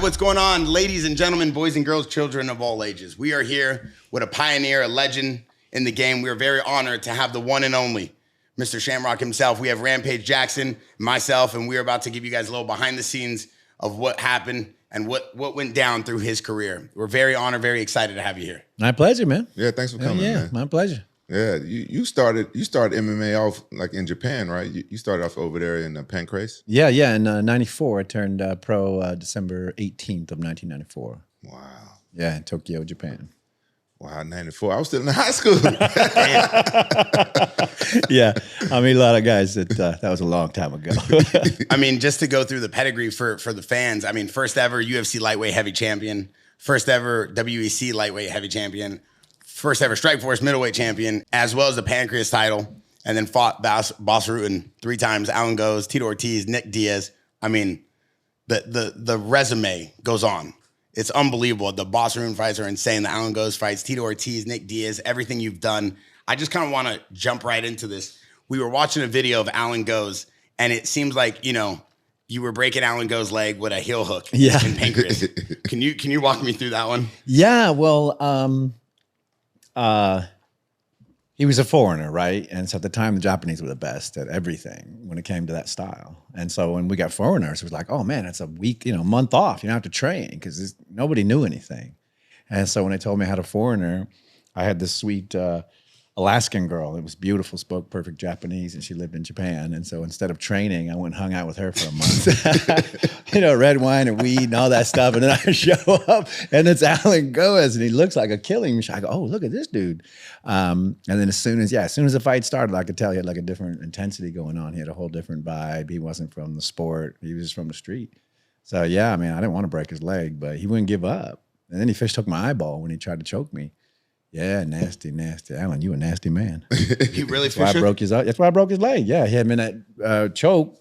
what's going on, ladies and gentlemen, boys and girls, children of all ages? We are here with a pioneer, a legend in the game. We are very honored to have the one and only Mr. Shamrock himself. We have Rampage Jackson, myself, and we're about to give you guys a little behind the scenes of what happened and what went down through his career. We're very honored, very excited to have you here. My pleasure, man. Yeah, thanks for coming, man. My pleasure. Yeah, you started MMA off like in Japan, right? You started off over there in Pancrase. Yeah. In '94, I turned pro December 18th of 1994. Wow. Yeah, in Tokyo, Japan. Wow, '94. I was still in high school. Yeah, I mean, a lot of guys that was a long time ago. I mean, just to go through the pedigree for the fans. I mean, first ever UFC lightweight heavy champion, first ever WEC lightweight heavy champion, first ever Strikeforce middleweight champion, as well as the Pancrase title, and then fought Bas Rutten 3 times, Alan Goes, Tito Ortiz, Nick Diaz. I mean, the resume goes on. It's unbelievable. The Bas Rutten fights are insane. The Alan Goes fights, Tito Ortiz, Nick Diaz, everything you've done. I just kind of want to jump right into this. We were watching a video of Alan Goes, and it seems like, you were breaking Alan Goes' leg with a heel hook in Pancrase. Can you walk me through that one? Yeah, well, he was a foreigner, right? And so at the time, the Japanese were the best at everything when it came to that style. And so when we got foreigners, it was like, oh man, it's a week, month off. You don't have to train because nobody knew anything. And so when they told me I had a foreigner, I had this sweet Alaskan girl. It was beautiful, spoke perfect Japanese, and she lived in Japan. And so instead of training, I went and hung out with her for a month. Red wine and weed and all that stuff. And then I show up, and it's Alan Goes, and he looks like a killing machine. I go, oh, look at this dude. And then as soon as the fight started, I could tell he had like a different intensity going on. He had a whole different vibe. He wasn't from the sport. He was just from the street. So yeah, I mean, I didn't want to break his leg, but he wouldn't give up. And then he fish took my eyeball when he tried to choke me. Yeah, nasty. Alan, you a nasty man. He really That's why I broke his leg. Yeah, he had me in that choke,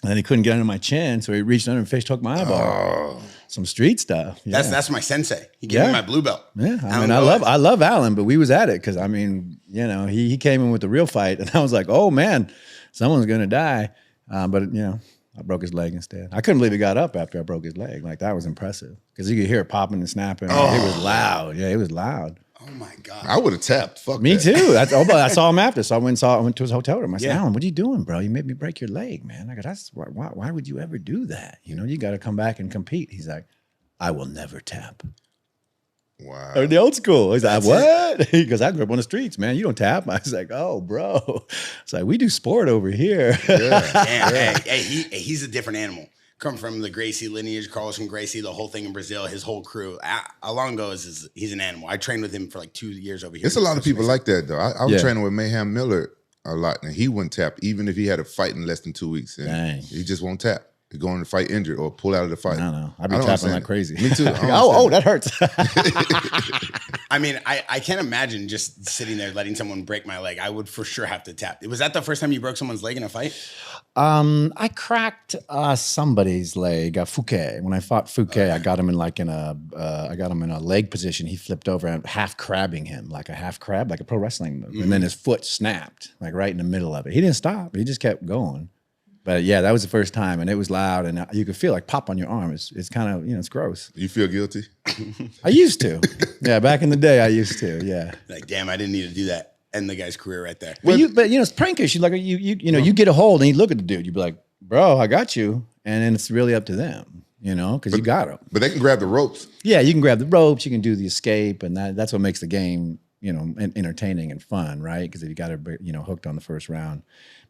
and then he couldn't get under my chin, so he reached under and fish took my eyeball. Some street stuff. Yeah. That's my sensei. He gave me my blue belt. Yeah, I love Alan, but we was at it because I mean, he came in with the real fight, and I was like, oh man, someone's gonna die. But I broke his leg instead. I couldn't believe he got up after I broke his leg. Like that was impressive because you could hear it popping and snapping. Oh. It was loud. Yeah, it was loud. Oh my God! I would have tapped. Fuck me that. Too. I saw him after, so I went to his hotel room. I said, Alan, what are you doing, bro? You made me break your leg, man. I go, why would you ever do that? You got to come back and compete. He's like, I will never tap. Wow. Or the old school. He's like, what? He goes, I grew up on the streets, man. You don't tap. I was like, oh, bro. It's like, we do sport over here. Yeah. Damn, hey, he's a different animal. Come from the Gracie lineage, Carlson Gracie, the whole thing in Brazil, his whole crew. Alongo he's an animal. I trained with him for like 2 years over here. There's a lot of people like that, though. I was training with Mayhem Miller a lot, and he wouldn't tap, even if he had a fight in less than 2 weeks. And he just won't tap. He'd go in the fight injured or pull out of the fight. I don't know. I'd be tapping like crazy. Me too. Oh, that hurts. I mean, I can't imagine just sitting there letting someone break my leg. I would for sure have to tap. Was that the first time you broke someone's leg in a fight? I cracked somebody's leg, Fouquet. When I fought Fouquet, I got him in a leg position. He flipped over and half crabbing him, like a half crab, like a pro wrestling move. And then his foot snapped, like right in the middle of it. He didn't stop. He just kept going. But yeah, that was the first time, and it was loud, and you could feel like pop on your arm. It's kind of, it's gross. You feel guilty? I used to. Yeah, back in the day, I used to. Yeah. Like, damn, I didn't need to do that. End the guy's career right there. But it's prankers. You get a hold, and you look at the dude. You be like, bro, I got you, and then it's really up to them, because you got them. But they can grab the ropes. Yeah, you can grab the ropes. You can do the escape, and that's what makes the game, entertaining and fun, right? Because if you got it, hooked on the first round.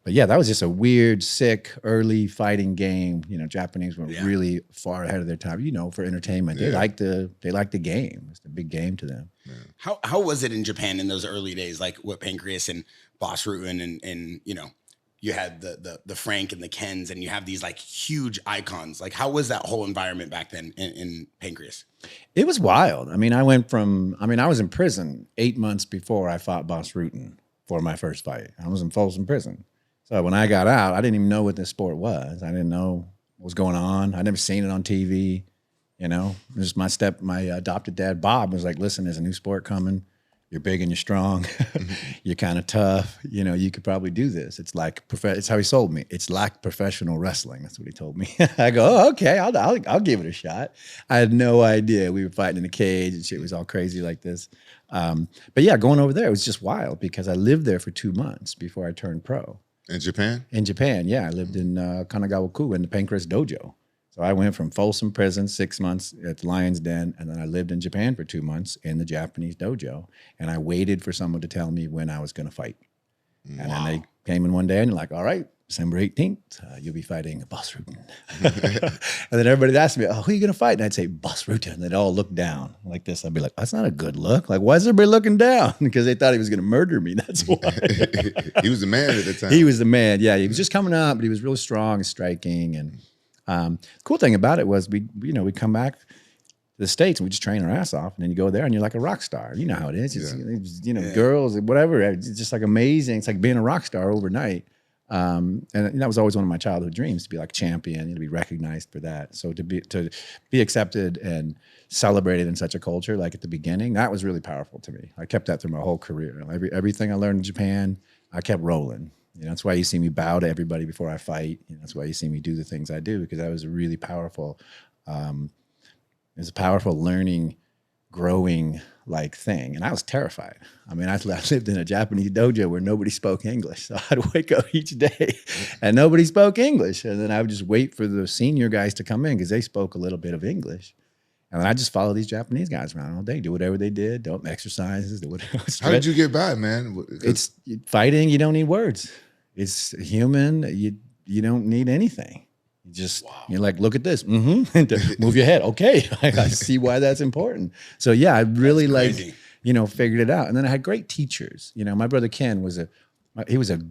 But yeah, that was just a weird, sick, early fighting game. Japanese were really far ahead of their time. For entertainment, they like the game. It's a big game to them. Yeah. How was it in Japan in those early days, like with Pancrase and Bas Rutten and you had the Frank and the Kens, and you have these like huge icons. Like, how was that whole environment back then in Pancrase? It was wild. I mean, I was in prison 8 months before I fought Bas Rutten for my first fight. I was in Folsom Prison. So when I got out, I didn't even know what this sport was. I didn't know what was going on. I'd never seen it on TV. Just my adopted dad, Bob, was like, listen, there's a new sport coming. you're big and you're strong, you're kind of tough, you know, you could probably do this. It's like, it's how he sold me. It's like professional wrestling. That's what he told me. I go, oh, okay, I'll give it a shot. I had no idea we were fighting in a cage and shit was all crazy like this. But yeah, going over there, it was just wild because I lived there for 2 months before I turned pro. In Japan? In Japan, yeah. I lived in Kanagawa-ku in the Pancrase dojo. So I went from Folsom Prison 6 months at the Lion's Den, and then I lived in Japan for 2 months in the Japanese dojo. And I waited for someone to tell me when I was going to fight. Wow. And then they came in one day and they're like, all right, December 18th, you'll be fighting Bas Rutten. And then everybody asked me, oh, who are you going to fight? And I'd say, Bas Rutten. And they'd all look down like this. I'd be like, that's not a good look. Like, why is everybody looking down? Because they thought he was going to murder me. That's why. He was the man at the time. He was the man. Yeah, he was just coming up, but he was really strong and striking. And the cool thing about it was we come back to the States and we just train our ass off. And then you go there and you're like a rock star. You know how it is. It's, girls, whatever. It's just like amazing. It's like being a rock star overnight. And that was always one of my childhood dreams, to be like a champion, to be recognized for that. So to be accepted and celebrated in such a culture, like at the beginning, that was really powerful to me. I kept that through my whole career. Everything I learned in Japan, I kept rolling. That's why you see me bow to everybody before I fight. That's why you see me do the things I do, because that was a really powerful, it was a powerful learning, growing like thing. And I was terrified. I mean, I lived in a Japanese dojo where nobody spoke English. So I'd wake up each day and nobody spoke English. And then I would just wait for the senior guys to come in because they spoke a little bit of English. And then I just follow these Japanese guys around all day, do whatever they did, don't exercises, do whatever. How did you get by, man? It's fighting. You don't need words. It's human. You don't need anything. You're like, look at this. Move your head. Okay. I see why that's important. So yeah, I really figured it out. And then I had great teachers. My brother Ken was he was a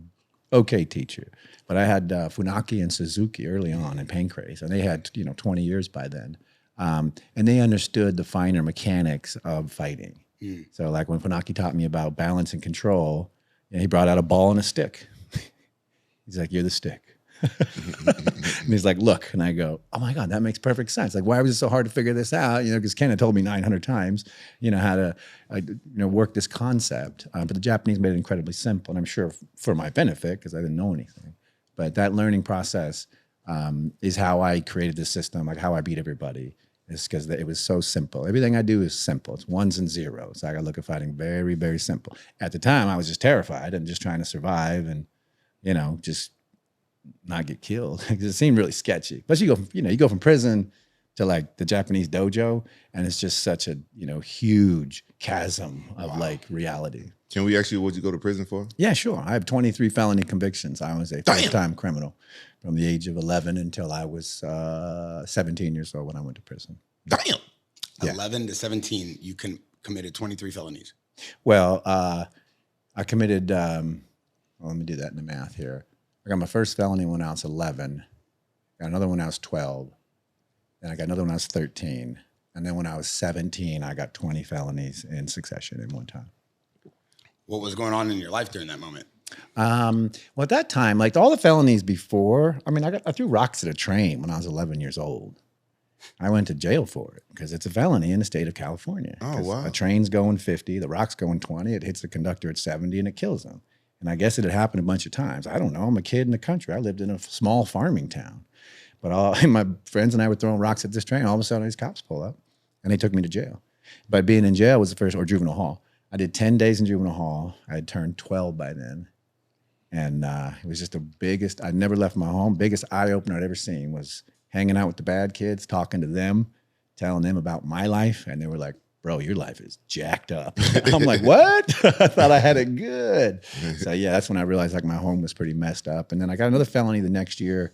okay teacher, but I had Funaki and Suzuki early on in Pancrase, and they had, 20 years by then. And they understood the finer mechanics of fighting. So like when Funaki taught me about balance and control, he brought out a ball and a stick. He's like, you're the stick. And he's like, look, and I go, oh my God, that makes perfect sense. Like, why was it so hard to figure this out? Because Ken had told me 900 times, how to, work this concept. But the Japanese made it incredibly simple, and I'm sure for my benefit because I didn't know anything. But that learning process is how I created this system, like how I beat everybody. Is because it was so simple. Everything I do is simple. It's ones and zeros. Like I look at fighting very, very simple. At the time, I was just terrified and just trying to survive and, just not get killed because it seemed really sketchy. But you go from prison to like the Japanese dojo, and it's just such a huge chasm of like reality. Can we ask you what you go to prison for? Yeah, sure. I have 23 felony convictions. I was a first-time criminal from the age of 11 until I was 17 years old when I went to prison. Damn. Yeah. 11 to 17, you committed 23 felonies. Well, I committed. Let me do that in the math here. I got my first felony when I was 11. Got another one when I was 12. Then I got another one when I was 13. And then when I was 17, I got 20 felonies in succession in one time. What was going on in your life during that moment? Well, at that time, like all the felonies before, I threw rocks at a train when I was 11 years old. I went to jail for it because it's a felony in the state of California. Oh, wow. A train's going 50, the rock's going 20, it hits the conductor at 70 and it kills him. And I guess it had happened a bunch of times. I don't know. I'm a kid in the country. I lived in a small farming town. But my friends and I were throwing rocks at this train. All of a sudden, these cops pull up, and they took me to jail. But being in jail was the first, or juvenile hall. I did 10 days in juvenile hall. I had turned 12 by then. And it was just the biggest, I'd never left my home. Biggest eye-opener I'd ever seen was hanging out with the bad kids, talking to them, telling them about my life. And they were like, bro, your life is jacked up. I'm like, what? I thought I had it good. So yeah, that's when I realized like my home was pretty messed up. And then I got another felony the next year.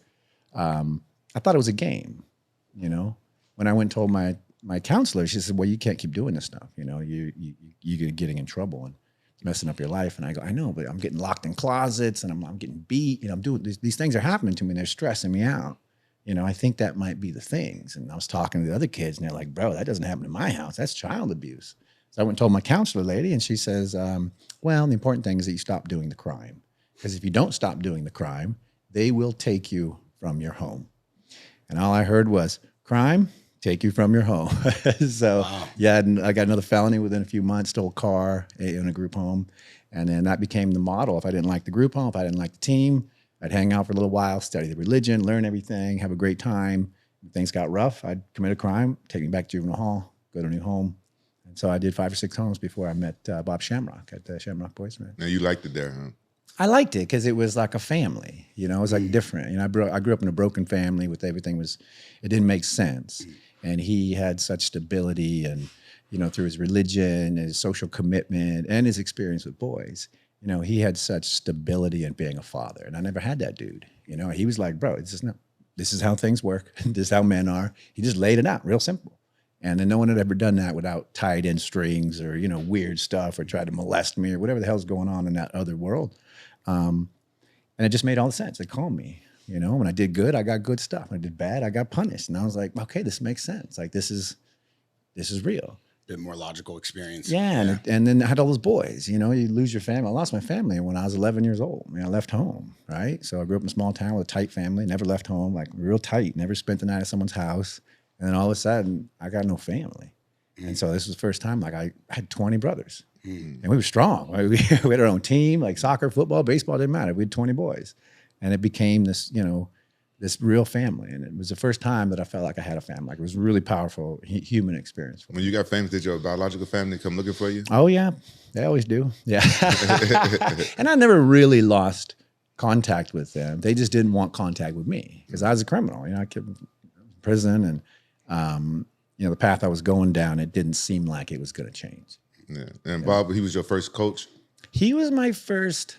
I thought it was a game, When I went and told my counselor, she said, well, you can't keep doing this stuff. You're getting in trouble and it's messing up your life. And I go, I know, but I'm getting locked in closets and I'm getting beat. I'm doing these things are happening to me and they're stressing me out. I think that might be the things. And I was talking to the other kids and they're like, bro, that doesn't happen in my house. That's child abuse. So I went and told my counselor lady and she says, well, the important thing is that you stop doing the crime. Because if you don't stop doing the crime, they will take you from your home. And all I heard was crime, take you from your home. So yeah, and I got another felony within a few months, stole a car in a group home. And then that became the model. If I didn't like the group home, if I didn't like the team, I'd hang out for a little while, study the religion, learn everything, have a great time. When things got rough, I'd commit a crime, take me back to juvenile hall, go to a new home. And so I did 5 or 6 homes before I met Bas Shamrock at the Shamrock Boys. Now you liked it there, huh? I liked it because it was like a family, you know, it was like different. You know, I grew up in a broken family with everything it didn't make sense. And he had such stability and, you know, through his religion, his social commitment and his experience with boys, you know, he had such stability in being a father. And I never had that dude, you know, he was like, bro, this is how things work. This is how men are. He just laid it out real simple. And then no one had ever done that without tied in strings or, you know, weird stuff or tried to molest me or whatever the hell's going on in that other world. And it just made all the sense. It calmed me, you know, when I did good, I got good stuff. When I did bad, I got punished. And I was like, okay, this makes sense. Like, this is real. Bit more logical experience. Yeah. And then I had all those boys, you know, you lose your family. I lost my family when I was 11 years old. I mean, I left home, right? So I grew up in a small town with a tight family, never left home, like real tight, never spent the night at someone's house. And then all of a sudden, I got no family. And so this was the first time, like, I had 20 brothers. And we were strong. Right? We had our own team, like soccer, football, baseball, didn't matter. We had 20 boys. And it became this, you know, this real family. And it was the first time that I felt like I had a family. Like, it was a really powerful human experience. When you got famous, did your biological family come looking for you? Oh, yeah. They always do. Yeah. And I never really lost contact with them. They just didn't want contact with me because I was a criminal. You know, I kept in prison and, you know, the path I was going down, it didn't seem like it was going to change. Yeah. And Bob, he was your first coach? He was my first,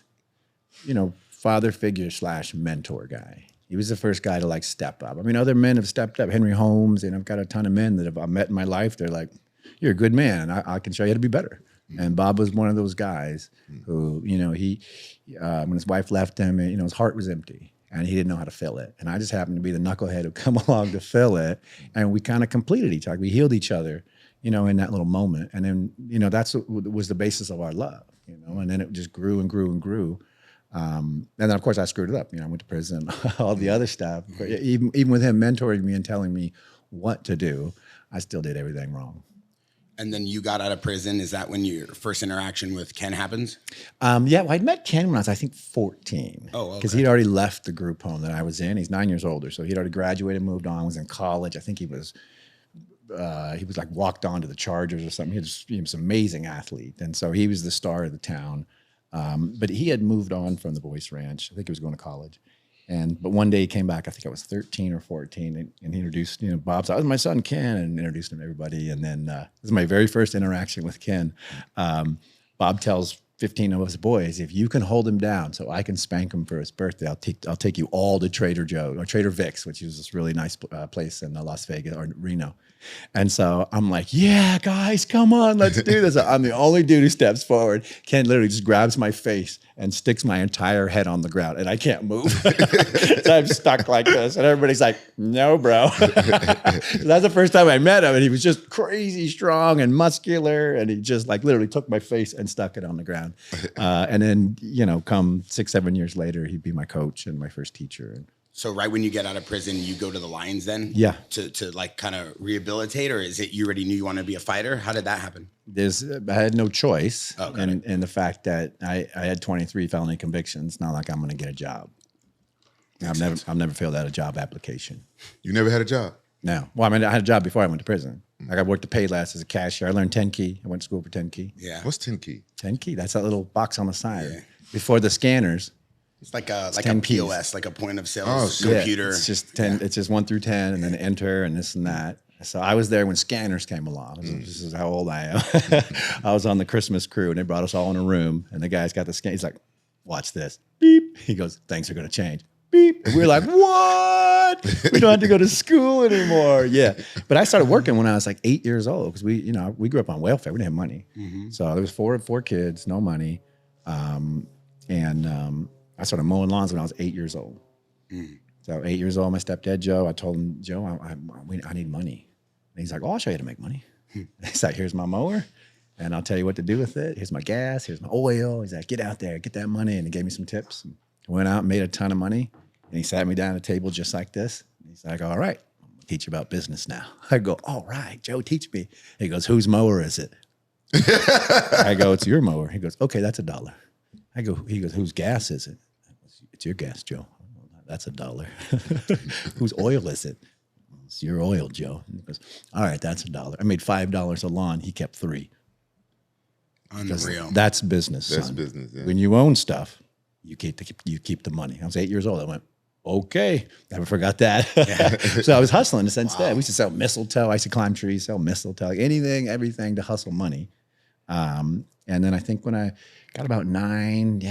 you know, father figure / mentor guy. He was the first guy to like step up. I mean, other men have stepped up. Henry Holmes, and I've got a ton of men that I've met in my life. They're like, you're a good man. I can show you how to be better. And Bob was one of those guys who, you know, he, when his wife left him, you know, his heart was empty. And he didn't know how to fill it. And I just happened to be the knucklehead who come along to fill it. And we kind of completed each other. We healed each other, you know, in that little moment. And then, you know, that's what was the basis of our love, you know. And then it just grew and grew and grew. And then, of course, I screwed it up. You know, I went to prison, all the other stuff. But even with him mentoring me and telling me what to do, I still did everything wrong. And then you got out of prison. Is that when your first interaction with Ken happens? Yeah, well, I'd met Ken when I was, I think, 14. Oh, okay. Because he'd already left the group home that I was in. He's 9 years older, so he'd already graduated, moved on, was in college. I think he was like walked on to the Chargers or something. He was an amazing athlete, and so he was the star of the town. But he had moved on from the Boys Ranch. I think he was going to college. But one day he came back, I think I was 13 or 14, and he introduced, you know, Bob. So I was my son, Ken, and introduced him to everybody. And then this is my very first interaction with Ken. Bob tells 15 of us boys, if you can hold him down so I can spank him for his birthday, I'll take you all to Trader Joe, or Trader Vic's, which is this really nice place in Las Vegas or Reno. And so I'm like, yeah, guys, come on, let's do this. I'm the only dude who steps forward. Ken literally just grabs my face and sticks my entire head on the ground, and I can't move. So I'm stuck like this, and everybody's like, no, bro. That's the first time I met him, and he was just crazy strong and muscular, and he just like literally took my face and stuck it on the ground. And then, you know, come 6, 7 years later, he'd be my coach and my first teacher. So right when you get out of prison, you go to the Lions then? Yeah. To like kind of rehabilitate, or is it you already knew you wanted to be a fighter? How did that happen? I had no choice. Okay. And the fact that I had 23 felony convictions, not like I'm going to get a job. I've never filled out a job application. You never had a job? No. Well, I mean, I had a job before I went to prison. Like, I worked at Payless as a cashier. I learned 10 key. I went to school for 10 key. Yeah. What's 10 key? 10 key. That's that little box on the side. Yeah. Before the scanners. It's like a keys. POS, like a point of sale Yeah, computer. it's just 10. Yeah. It's just 1 through 10, and then enter and this and that. So I was there when scanners came along. This is how old I am. I was on the Christmas crew, and they brought us all in a room, and the guy's got the scan. He's like, "Watch this." Beep. He goes, "Things are going to change." Beep. And we were like, "What? We don't have to go to school anymore." Yeah. But I started working when I was like 8 years old because we grew up on welfare. We didn't have money, so there was four kids, no money, I started mowing lawns when I was 8 years old. So 8 years old, my stepdad, Joe, I told him, Joe, I need money. And he's like, oh, I'll show you how to make money. He's like, here's my mower, and I'll tell you what to do with it. Here's my gas, here's my oil. He's like, get out there, get that money. And he gave me some tips. And I went out and made a ton of money. And he sat me down at a table just like this. And he's like, all right, teach you about business now. I go, all right, Joe, teach me. He goes, whose mower is it? I go, it's your mower. He goes, okay, that's $1. He goes, whose gas is it? It's your gas, Joe. That's $1. Whose oil is it? It's your oil, Joe. He goes, all right, that's $1. I made $5 a lawn. He kept $3. Unreal. That's business. That's son. business. Yeah. When you own stuff, you keep the money. I was 8 years old. I went, okay, never forgot that. Yeah. So I was hustling since then. We used to sell mistletoe. I used to climb trees, sell mistletoe, anything, everything to hustle money. And then I think when I got about 9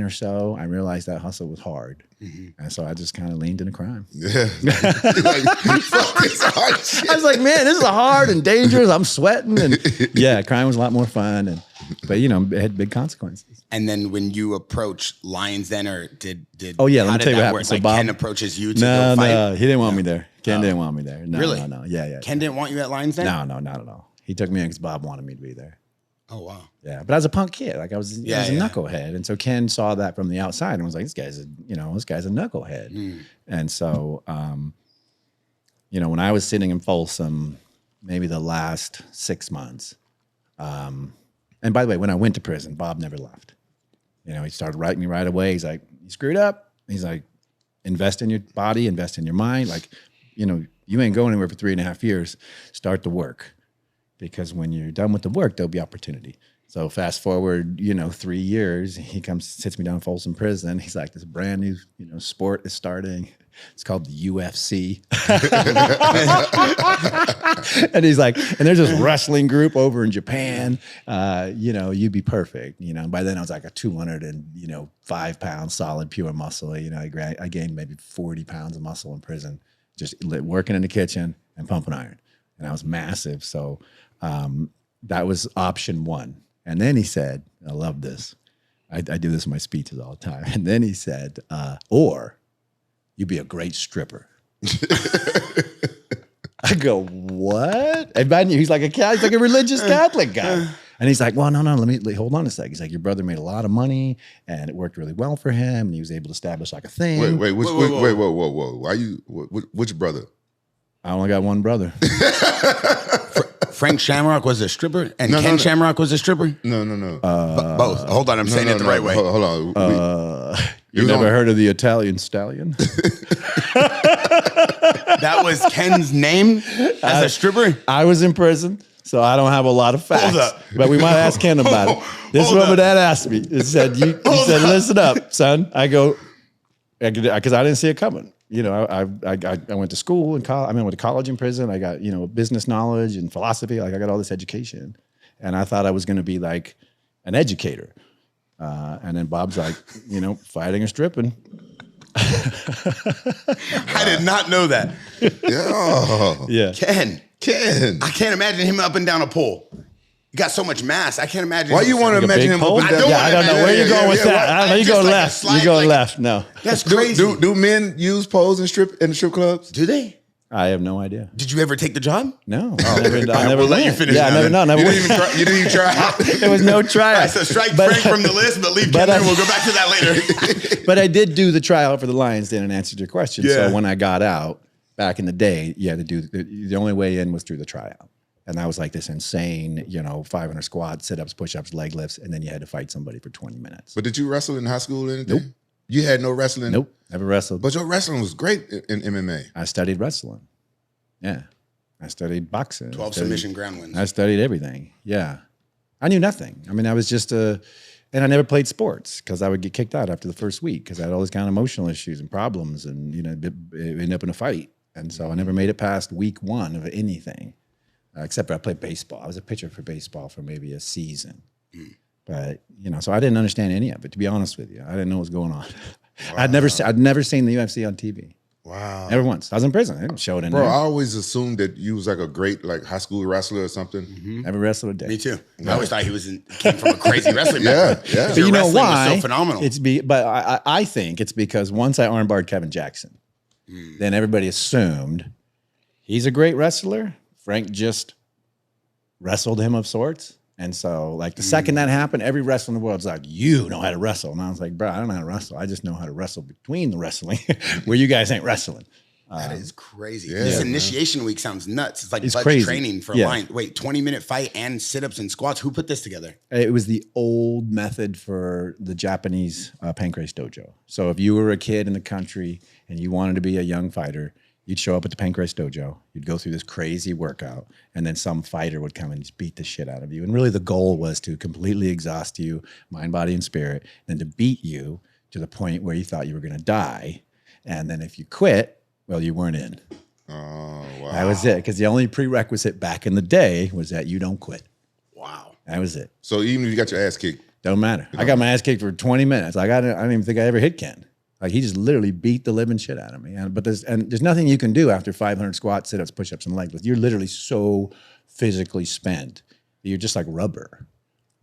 or so, I realized that hustle was hard. And so I just kind of leaned into crime. Yeah. I was like, man, this is hard and dangerous. I'm sweating. And yeah, crime was a lot more fun. But it had big consequences. And then when you approach Lions then, or did oh yeah, let me tell you what happened. So like Bob, Ken approaches you to go fight? No, he didn't want me there. Ken didn't want me there. No, really? No. Yeah. Ken didn't want you at Lions then? No, not at all. He took me in because Bob wanted me to be there. Oh wow. Yeah, but I was a punk kid. Like I was a knucklehead, and so Ken saw that from the outside and was like, "This guy's a knucklehead." And so, when I was sitting in Folsom, maybe the last 6 months, and by the way, when I went to prison, Bob never left. He started writing me right away. He's like, "You screwed up." He's like, "Invest in your body, invest in your mind. Like, you ain't going anywhere for 3.5 years. Start the work." Because when you're done with the work, there'll be opportunity. So fast forward, 3 years, he comes, sits me down in Folsom Prison. He's like, this brand new, sport is starting. It's called the UFC. And he's like, and there's this wrestling group over in Japan. You'd be perfect. By then I was like a 205 pound solid pure muscle. I gained maybe 40 pounds of muscle in prison, just working in the kitchen and pumping iron. And I was massive. So that was option one. And then he said, I love this. I do this in my speeches all the time. And then he said, or you'd be a great stripper. I go, what? And he's like a religious Catholic guy. And he's like, well, no, let me hold on a sec. He's like, your brother made a lot of money and it worked really well for him. And he was able to establish like a thing. Wait, whoa. Why you, which brother? I only got one brother. Frank Shamrock was a stripper, and Ken Shamrock was a stripper? No. Both. Hold on, I'm saying it the right way. Hold on. You never heard of the Italian Stallion? That was Ken's name as a stripper? I was in prison, so I don't have a lot of facts. But we might ask Ken about it. This is what my dad asked me. He said, listen up, son. I go, because I didn't see it coming. I went to school and I went to college in prison. I got, business knowledge and philosophy. Like I got all this education, and I thought I was going to be like an educator. And then Bob's like, fighting and stripping. I did not know that. Yeah. Ken. I can't imagine him up and down a pole. You got so much mass. I can't imagine. Why you want to imagine him up and down? I don't know where you're going with that. I don't know. You go left. You go left. No. That's crazy. Do men use poles in strip clubs? Do they? I have no idea. Did you ever take the job? No. I never let you finish. Yeah, never You didn't even try. There was no tryout. So strike Frank from the list, but leave Ken there. We'll go back to that later. But I did do the tryout for the Lions then and answered your question. Yeah. So when I got out back in the day, you had to do the only way in was through the tryout. And that was like this insane, 500 squats, sit-ups, push-ups, leg lifts, and then you had to fight somebody for 20 minutes. But did you wrestle in high school or anything? Nope. You had no wrestling? Nope, never wrestled. But your wrestling was great in MMA. I studied wrestling. Yeah. I studied boxing. 12 submission ground wins. I studied everything. Yeah. I knew nothing. I mean, I was just and I never played sports because I would get kicked out after the first week because I had all these kind of emotional issues and problems and, end up in a fight. And so I never made it past week 1 of anything. Except for I played baseball. I was a pitcher for baseball for maybe a season. But, so I didn't understand any of it, to be honest with you. I didn't know what was going on. Wow. I'd never seen the UFC on TV. Wow. Never once. I was in prison. I didn't show it in there. Bro, I always assumed that you was like a great high school wrestler or something. Mm-hmm. Never wrestled a day. Me too. I always thought he came from a crazy wrestling background. Yeah. But you know why? Was so phenomenal. But I think it's because once I armbarred Kevin Jackson, then everybody assumed he's a great wrestler. Frank just wrestled him of sorts. And so like the second that happened, every wrestler in the world's like, you know how to wrestle. And I was like, bro, I don't know how to wrestle. I just know how to wrestle between the wrestling where you guys ain't wrestling. That is crazy. Yeah, This man. initiation week sounds nuts. It's like It's Bud's crazy. training for Yeah. line. Wait, 20-minute fight and sit-ups and squats. Who put this together? It was the old method for the Japanese Pancrase dojo. So if you were a kid in the country and you wanted to be a young fighter, you'd show up at the Pancrase dojo, you'd go through this crazy workout, and then some fighter would come and just beat the shit out of you. And really the goal was to completely exhaust you, mind, body, and spirit, and to beat you to the point where you thought you were going to die. And then if you quit, well, you weren't in. Oh, wow. That was it. Because the only prerequisite back in the day was that you don't quit. Wow. That was it. So even if you got your ass kicked, Don't matter. I got my ass kicked for 20 minutes. Like I don't even think I ever hit Ken. Like he just literally beat the living shit out of me. But there's nothing you can do after 500 squats, sit-ups, push-ups, and leg lifts. You're literally so physically spent. You're just like rubber.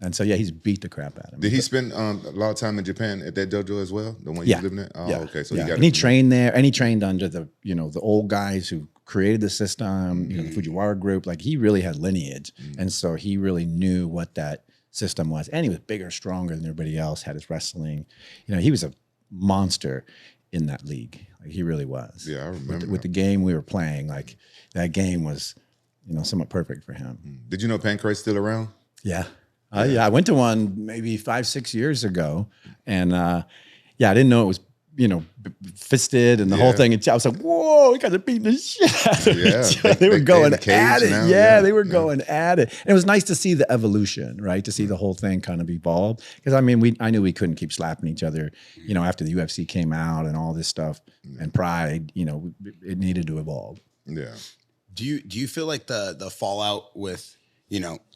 And so yeah, he's beat the crap out of me. did he spend a lot of time in Japan at that dojo as well? The one Yeah. you living at? Oh, Yeah. okay. So yeah. you got And he trained there, and he trained under the the old guys who created the system, the Fujiwara group. Like he really had lineage, and so he really knew what that system was. And he was bigger, stronger than everybody else. Had his wrestling. He was a monster in that league. Like he really was. Yeah, I remember. With the game we were playing, like that game was, somewhat perfect for him. Did you know Pancrase still around? Yeah. Yeah, I went to one maybe 5-6 years ago, and I didn't know it was fisted and the whole thing. And I was like, "Whoa, you guys are beating the shit out of each other." They were going in the cage at it. now, Yeah, they were going at it. And it was nice to see the evolution, right? To see the whole thing kind of evolve. Because I knew we couldn't keep slapping each other. After the UFC came out and all this stuff and Pride, it needed to evolve. Yeah. Do you feel like the fallout with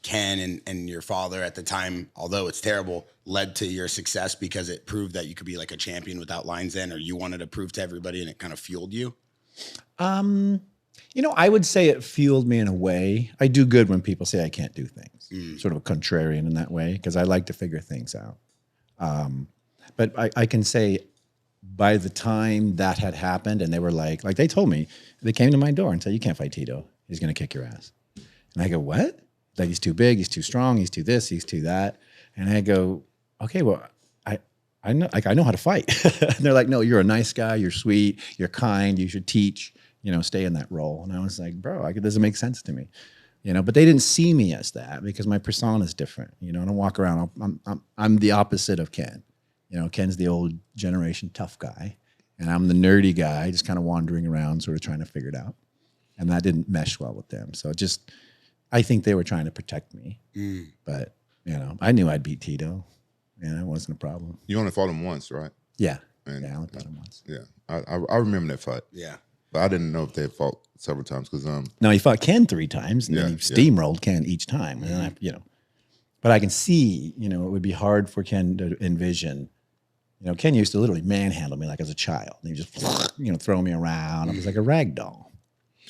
Ken and your father at the time, although it's terrible, led to your success because it proved that you could be like a champion without lines in, or you wanted to prove to everybody and it kind of fueled you? I would say it fueled me in a way. I do good when people say I can't do things. Sort of a contrarian in that way, because I like to figure things out. But I can say by the time that had happened and they were like they told me, they came to my door and said, "You can't fight Tito. He's going to kick your ass." And I go, "What?" Like, he's too big, he's too strong, he's too this, he's too that. And I go, "Okay, well, I know how to fight." And they're like, "No, you're a nice guy, you're sweet, you're kind, you should teach, stay in that role." And I was like, "Bro, it doesn't make sense to me." But they didn't see me as that because my persona is different. I don't walk around. I'm the opposite of Ken. Ken's the old generation tough guy, and I'm the nerdy guy, just kind of wandering around, sort of trying to figure it out. And that didn't mesh well with them. So I think they were trying to protect me, but I knew I'd beat Tito. It wasn't a problem. You only fought him once, right? Yeah, And, I only fought him once. Yeah. I remember that fight. Yeah. But I didn't know if they had fought several times because No, he fought Ken 3 times, and then he Yeah, steamrolled Ken each time. And then but I can see, it would be hard for Ken to envision. Ken used to literally manhandle me like as a child. He would just, throw me around. I was like a rag doll.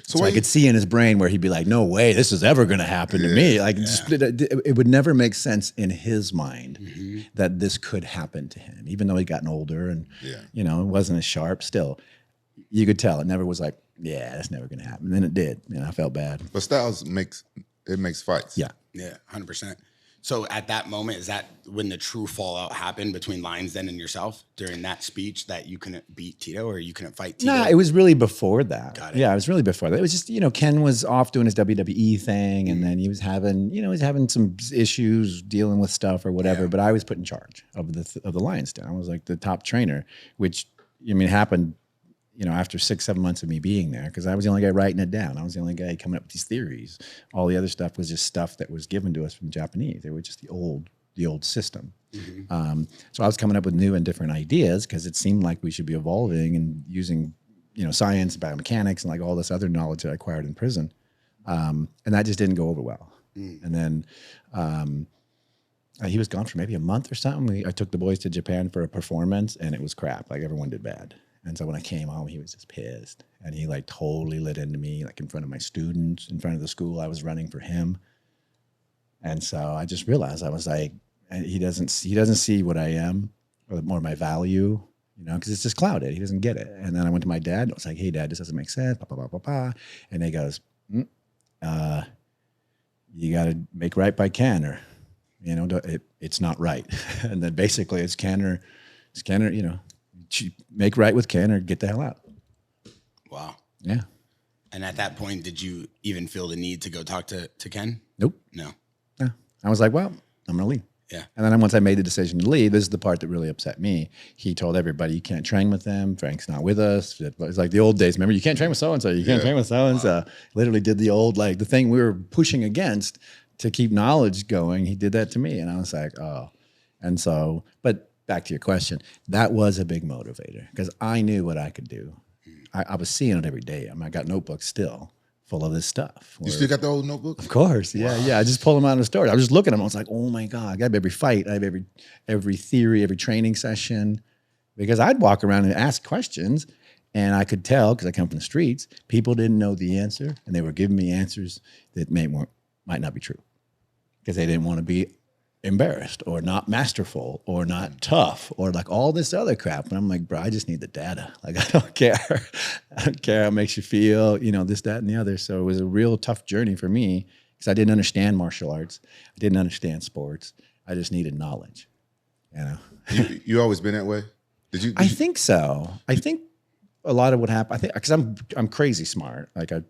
So I could see in his brain where he'd be like, "No way, this is ever going to happen to me." Like, it would never make sense in his mind that this could happen to him, even though he'd gotten older and, it wasn't as sharp. Still, you could tell it never was like, "Yeah, that's never going to happen." And then it did. I felt bad. But styles makes fights. Yeah. Yeah, 100%. So at that moment, is that when the true fallout happened between Lions Den and yourself during that speech that you couldn't beat Tito or you couldn't fight Tito? Nah, it was really before that. Got it. Yeah, it was really before that. It was just, Ken was off doing his WWE thing, and then he was having some issues dealing with stuff or whatever. But I was put in charge of the Lions Den. I was like the top trainer, which happened, after 6-7 months of me being there, because I was the only guy writing it down. I was the only guy coming up with these theories. All the other stuff was just stuff that was given to us from the Japanese. They were just the old system. So I was coming up with new and different ideas because it seemed like we should be evolving and using, science, biomechanics, and like all this other knowledge that I acquired in prison. And that just didn't go over well. And then he was gone for maybe a month or something. I took the boys to Japan for a performance, and it was crap. Like, everyone did bad. And so when I came home, he was just pissed, and he like totally lit into me, like in front of my students, in front of the school I was running for him. And so I just realized, I was like, he doesn't see what I am or more my value, because it's just clouded. He doesn't get it. And then I went to my dad. And I was like, "Hey, Dad, this doesn't make sense." And he goes, "You got to make right by Ken, or it's not right." And then basically it's Ken or make right with Ken or get the hell out. Wow. Yeah. And at that point, did you even feel the need to go talk to Ken? Nope. No. Yeah. I was like, well, I'm going to leave. Yeah. And then once I made the decision to leave, this is the part that really upset me. He told everybody, you can't train with them. Frank's not with us. It's like the old days. Remember, you can't train with so-and-so. You can't train with so-and-so. Literally did the old, like the thing we were pushing against to keep knowledge going. He did that to me. And I was like, oh. And so, but back to your question, that was a big motivator because I knew what I could do. I was seeing it every day. I mean, I got notebooks still full of this stuff. You still got the old notebooks? Of course, yeah, yeah. I just pull them out of the store. I was just looking at them. I was like, oh my God, I have every fight. I have every theory, every training session. Because I'd walk around and ask questions, and I could tell, because I come from the streets, people didn't know the answer, and they were giving me answers that might not be true. Because they didn't want to be embarrassed or not masterful or not tough or like all this other crap. And I'm like, bro, I just need the data. Like, I don't care. I don't care how it makes you feel, this, that, and the other. So it was a real tough journey for me because I didn't understand martial arts. I didn't understand sports. I just needed knowledge, You always been that way? I think so. I think a lot of what happened, because I'm crazy smart. Like I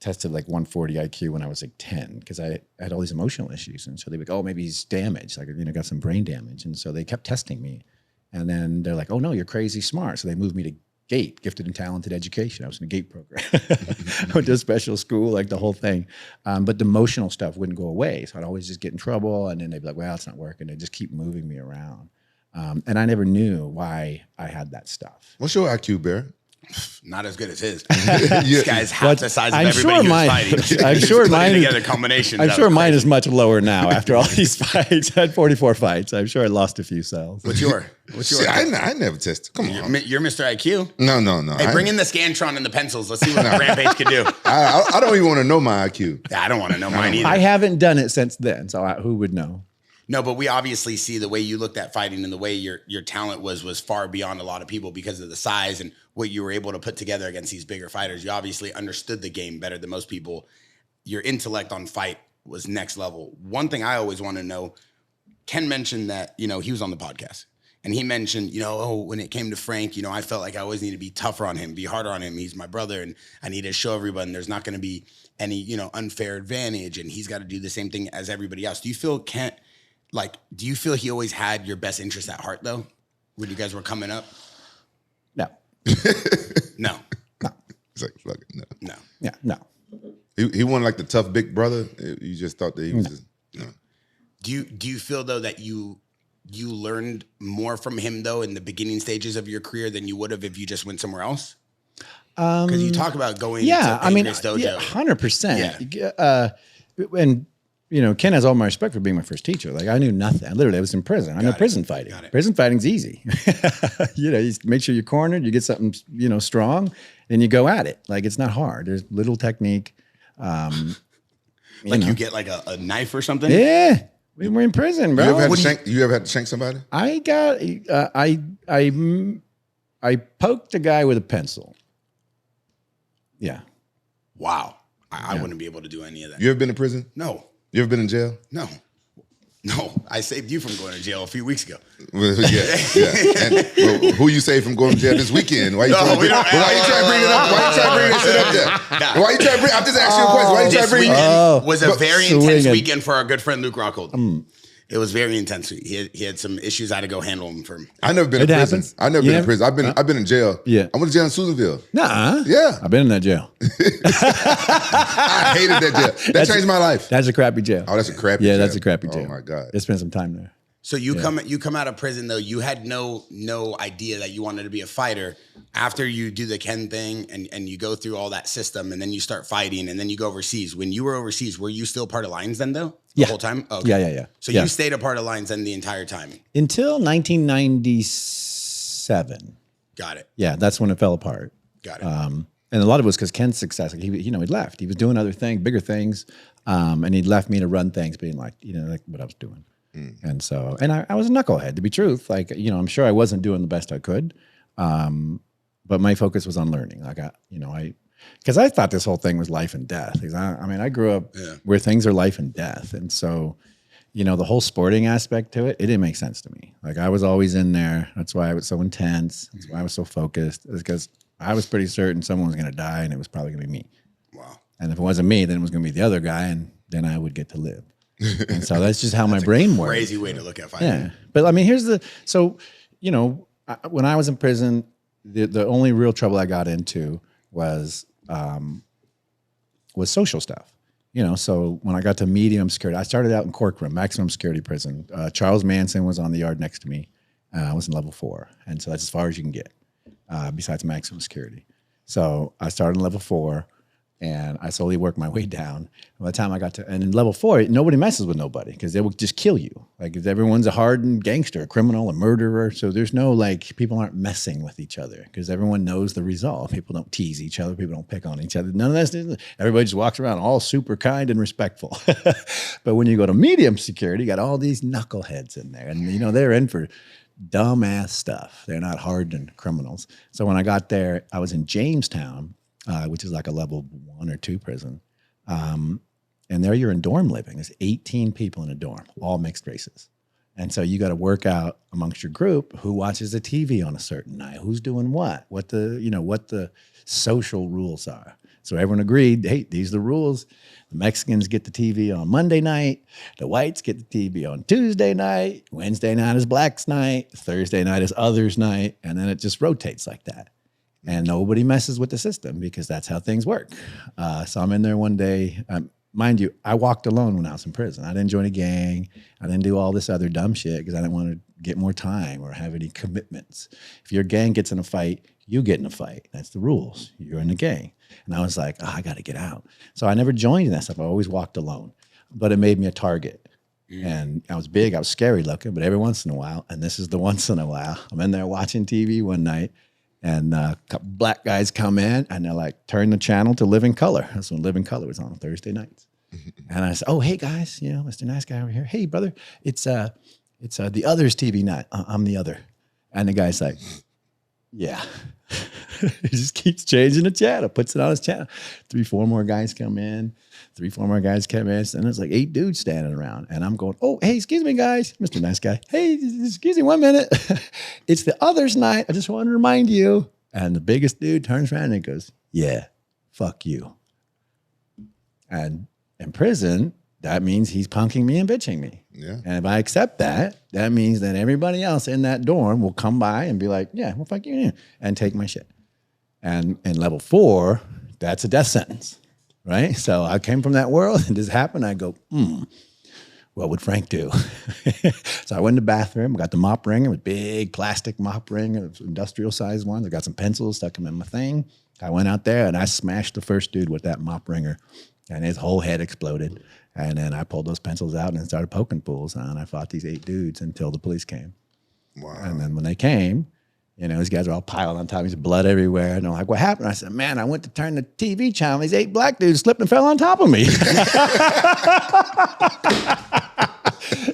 tested like 140 IQ when I was like 10 because I had all these emotional issues. And so they would go, oh, maybe he's damaged, like, got some brain damage. And so they kept testing me. And then they're like, oh, no, you're crazy smart. So they moved me to GATE, Gifted and Talented Education. I was in a GATE program. I went to a special school, like the whole thing. But the emotional stuff wouldn't go away. So I'd always just get in trouble. And then they'd be like, well, it's not working. They'd just keep moving me around. And I never knew why I had that stuff. What's your IQ, Barry? Not as good as his. This guy's half the size of everybody who's fighting. I'm sure mine. Together combinations. I'm sure mine is much lower now after all these fights. I had 44 fights. I'm sure I lost a few cells. What's yours? See, I never tested. Come on, you're Mr. IQ. No. Hey, bring in the Scantron and the pencils. Let's see what Rampage can do. I don't even want to know my IQ. Yeah, I don't want to know mine either. I haven't done it since then, so who would know? No, but we obviously see the way you looked at fighting and the way your talent was far beyond a lot of people because of the size and what you were able to put together against these bigger fighters. You obviously understood the game better than most people. Your intellect on fight was next level. One thing I always want to know, Ken mentioned that, he was on the podcast and he mentioned, when it came to Frank, I felt like I always need to be tougher on him, be harder on him. He's my brother and I need to show everyone there's not going to be any, unfair advantage and he's got to do the same thing as everybody else. Do you feel do you feel he always had your best interest at heart, though, when you guys were coming up? No. No. It's like, fuck it, no. No. Yeah, no. He wasn't like the tough big brother. You just thought that he was just, Do you feel, though, that you learned more from him, though, in the beginning stages of your career than you would have if you just went somewhere else? Because you talk about going to Pancrase dojo. Yeah, 100%. Yeah. And Ken has all my respect for being my first teacher. Like I knew nothing. I was in prison. I know prison fighting. Prison fighting's easy. You make sure you're cornered, you get something, strong, and you go at it. Like it's not hard. There's little technique. You get like a knife or something? Yeah. We were in prison, bro. You ever had to shank somebody? I poked a guy with a pencil. Yeah. Wow. I wouldn't be able to do any of that. You ever been to prison? No. You ever been in jail? No. I saved you from going to jail a few weeks ago. Yeah. And who you saved from going to jail this weekend? Why you trying to bring it up? Why you trying to bring that shit up there? Why you trying to bring? I'm just asking you a question. Why you trying to bring? This weekend was a very intense weekend for our good friend Luke Rockhold. It was very intense. He had some issues. I had to go handle him for him. I never been in prison. I never been in prison. I've been in jail. Yeah. I went to jail in Susanville. Nah. Yeah. I've been in that jail. I hated that jail. That changed my life. That's a crappy jail. Oh, that's a crappy jail. Yeah, that's a crappy jail. Oh my God. I spent some time there. So you come out of prison though. You had no idea that you wanted to be a fighter after you do the Ken thing and you go through all that system and then you start fighting and then you go overseas. When you were overseas, were you still part of Lions then though? The whole time? Okay. Yeah. So you stayed a part of Lions then the entire time? Until 1997. Got it. Yeah, that's when it fell apart. Got it. And a lot of it was because Ken's success. Like he'd left. He was doing other things, bigger things, and he'd left me to run things, being like what I was doing. And so, and I was a knucklehead, to be truth. Like, I'm sure I wasn't doing the best I could, but my focus was on learning. Because I thought this whole thing was life and death. I grew up where things are life and death, and so, the whole sporting aspect to it didn't make sense to me. Like I was always in there. That's why I was so intense. That's why I was so focused. It's because I was pretty certain someone was going to die, and it was probably going to be me. Wow. And if it wasn't me, then it was going to be the other guy, and then I would get to live. And so that's just how my brain works. Crazy way to look at fighting. Yeah. But I mean, when I was in prison, the only real trouble I got into was social stuff. So when I got to medium security, I started out in Corcoran, maximum security prison. Charles Manson was on the yard next to me. I was in level 4. And so that's as far as you can get, besides maximum security. So I started in level 4, and I slowly worked my way down. By the time I got and in level 4, nobody messes with nobody because they will just kill you. Like if everyone's a hardened gangster, a criminal, a murderer. So there's no people aren't messing with each other because everyone knows the result. People don't tease each other. People don't pick on each other. None of that. Everybody just walks around all super kind and respectful. But when you go to medium security, you got all these knuckleheads in there, and they're in for dumbass stuff. They're not hardened criminals. So when I got there, I was in Jamestown, which is like a level 1 or 2 prison. And there you're in dorm living. There's 18 people in a dorm, all mixed races. And so you got to work out amongst your group who watches the TV on a certain night, who's doing what the social rules are. So everyone agreed, hey, these are the rules. The Mexicans get the TV on Monday night. The whites get the TV on Tuesday night. Wednesday night is blacks night. Thursday night is others night. And then it just rotates like that. And nobody messes with the system because that's how things work. So I'm in there one day. Mind you, I walked alone when I was in prison. I didn't join a gang. I didn't do all this other dumb shit because I didn't want to get more time or have any commitments. If your gang gets in a fight, you get in a fight. That's the rules. You're in the gang. And I was like, I got to get out. So I never joined that stuff. I always walked alone. But it made me a target. And I was big. I was scary looking. But every once in a while, and this is the once in a while, I'm in there watching TV one night. And a couple black guys come in, and they're like, turn the channel to Living Color. That's when Living Color was on Thursday nights. And I said, oh, hey, guys, Mr. Nice Guy over here. Hey, brother, it's the Others TV night. I'm the other. And the guy's like, yeah. He just keeps changing the channel, puts it on his channel. 3-4 more guys come in. 3-4 more guys come in. And there's like 8 dudes standing around. And I'm going, oh, hey, excuse me, guys. Mr. Nice Guy. Hey, excuse me 1 minute. It's the Others night. I just want to remind you. And the biggest dude turns around and goes, yeah, fuck you. And in prison, that means he's punking me and bitching me. Yeah. And if I accept that, that means that everybody else in that dorm will come by and be like, yeah, well, fuck you, and take my shit. And in level 4, that's a death sentence, right? So I came from that world, and this happened. I go, what would Frank do? So I went in the bathroom, got the mop wringer, a big plastic mop wringer, industrial size one. I got some pencils, stuck them in my thing. I went out there, and I smashed the first dude with that mop wringer, and his whole head exploded. And then I pulled those pencils out and started poking fools. And I fought these 8 dudes until the police came. Wow. And then when they came, these guys are all piled on top. There's blood everywhere. And they're like, what happened? I said, man, I went to turn the TV channel. These 8 black dudes slipped and fell on top of me.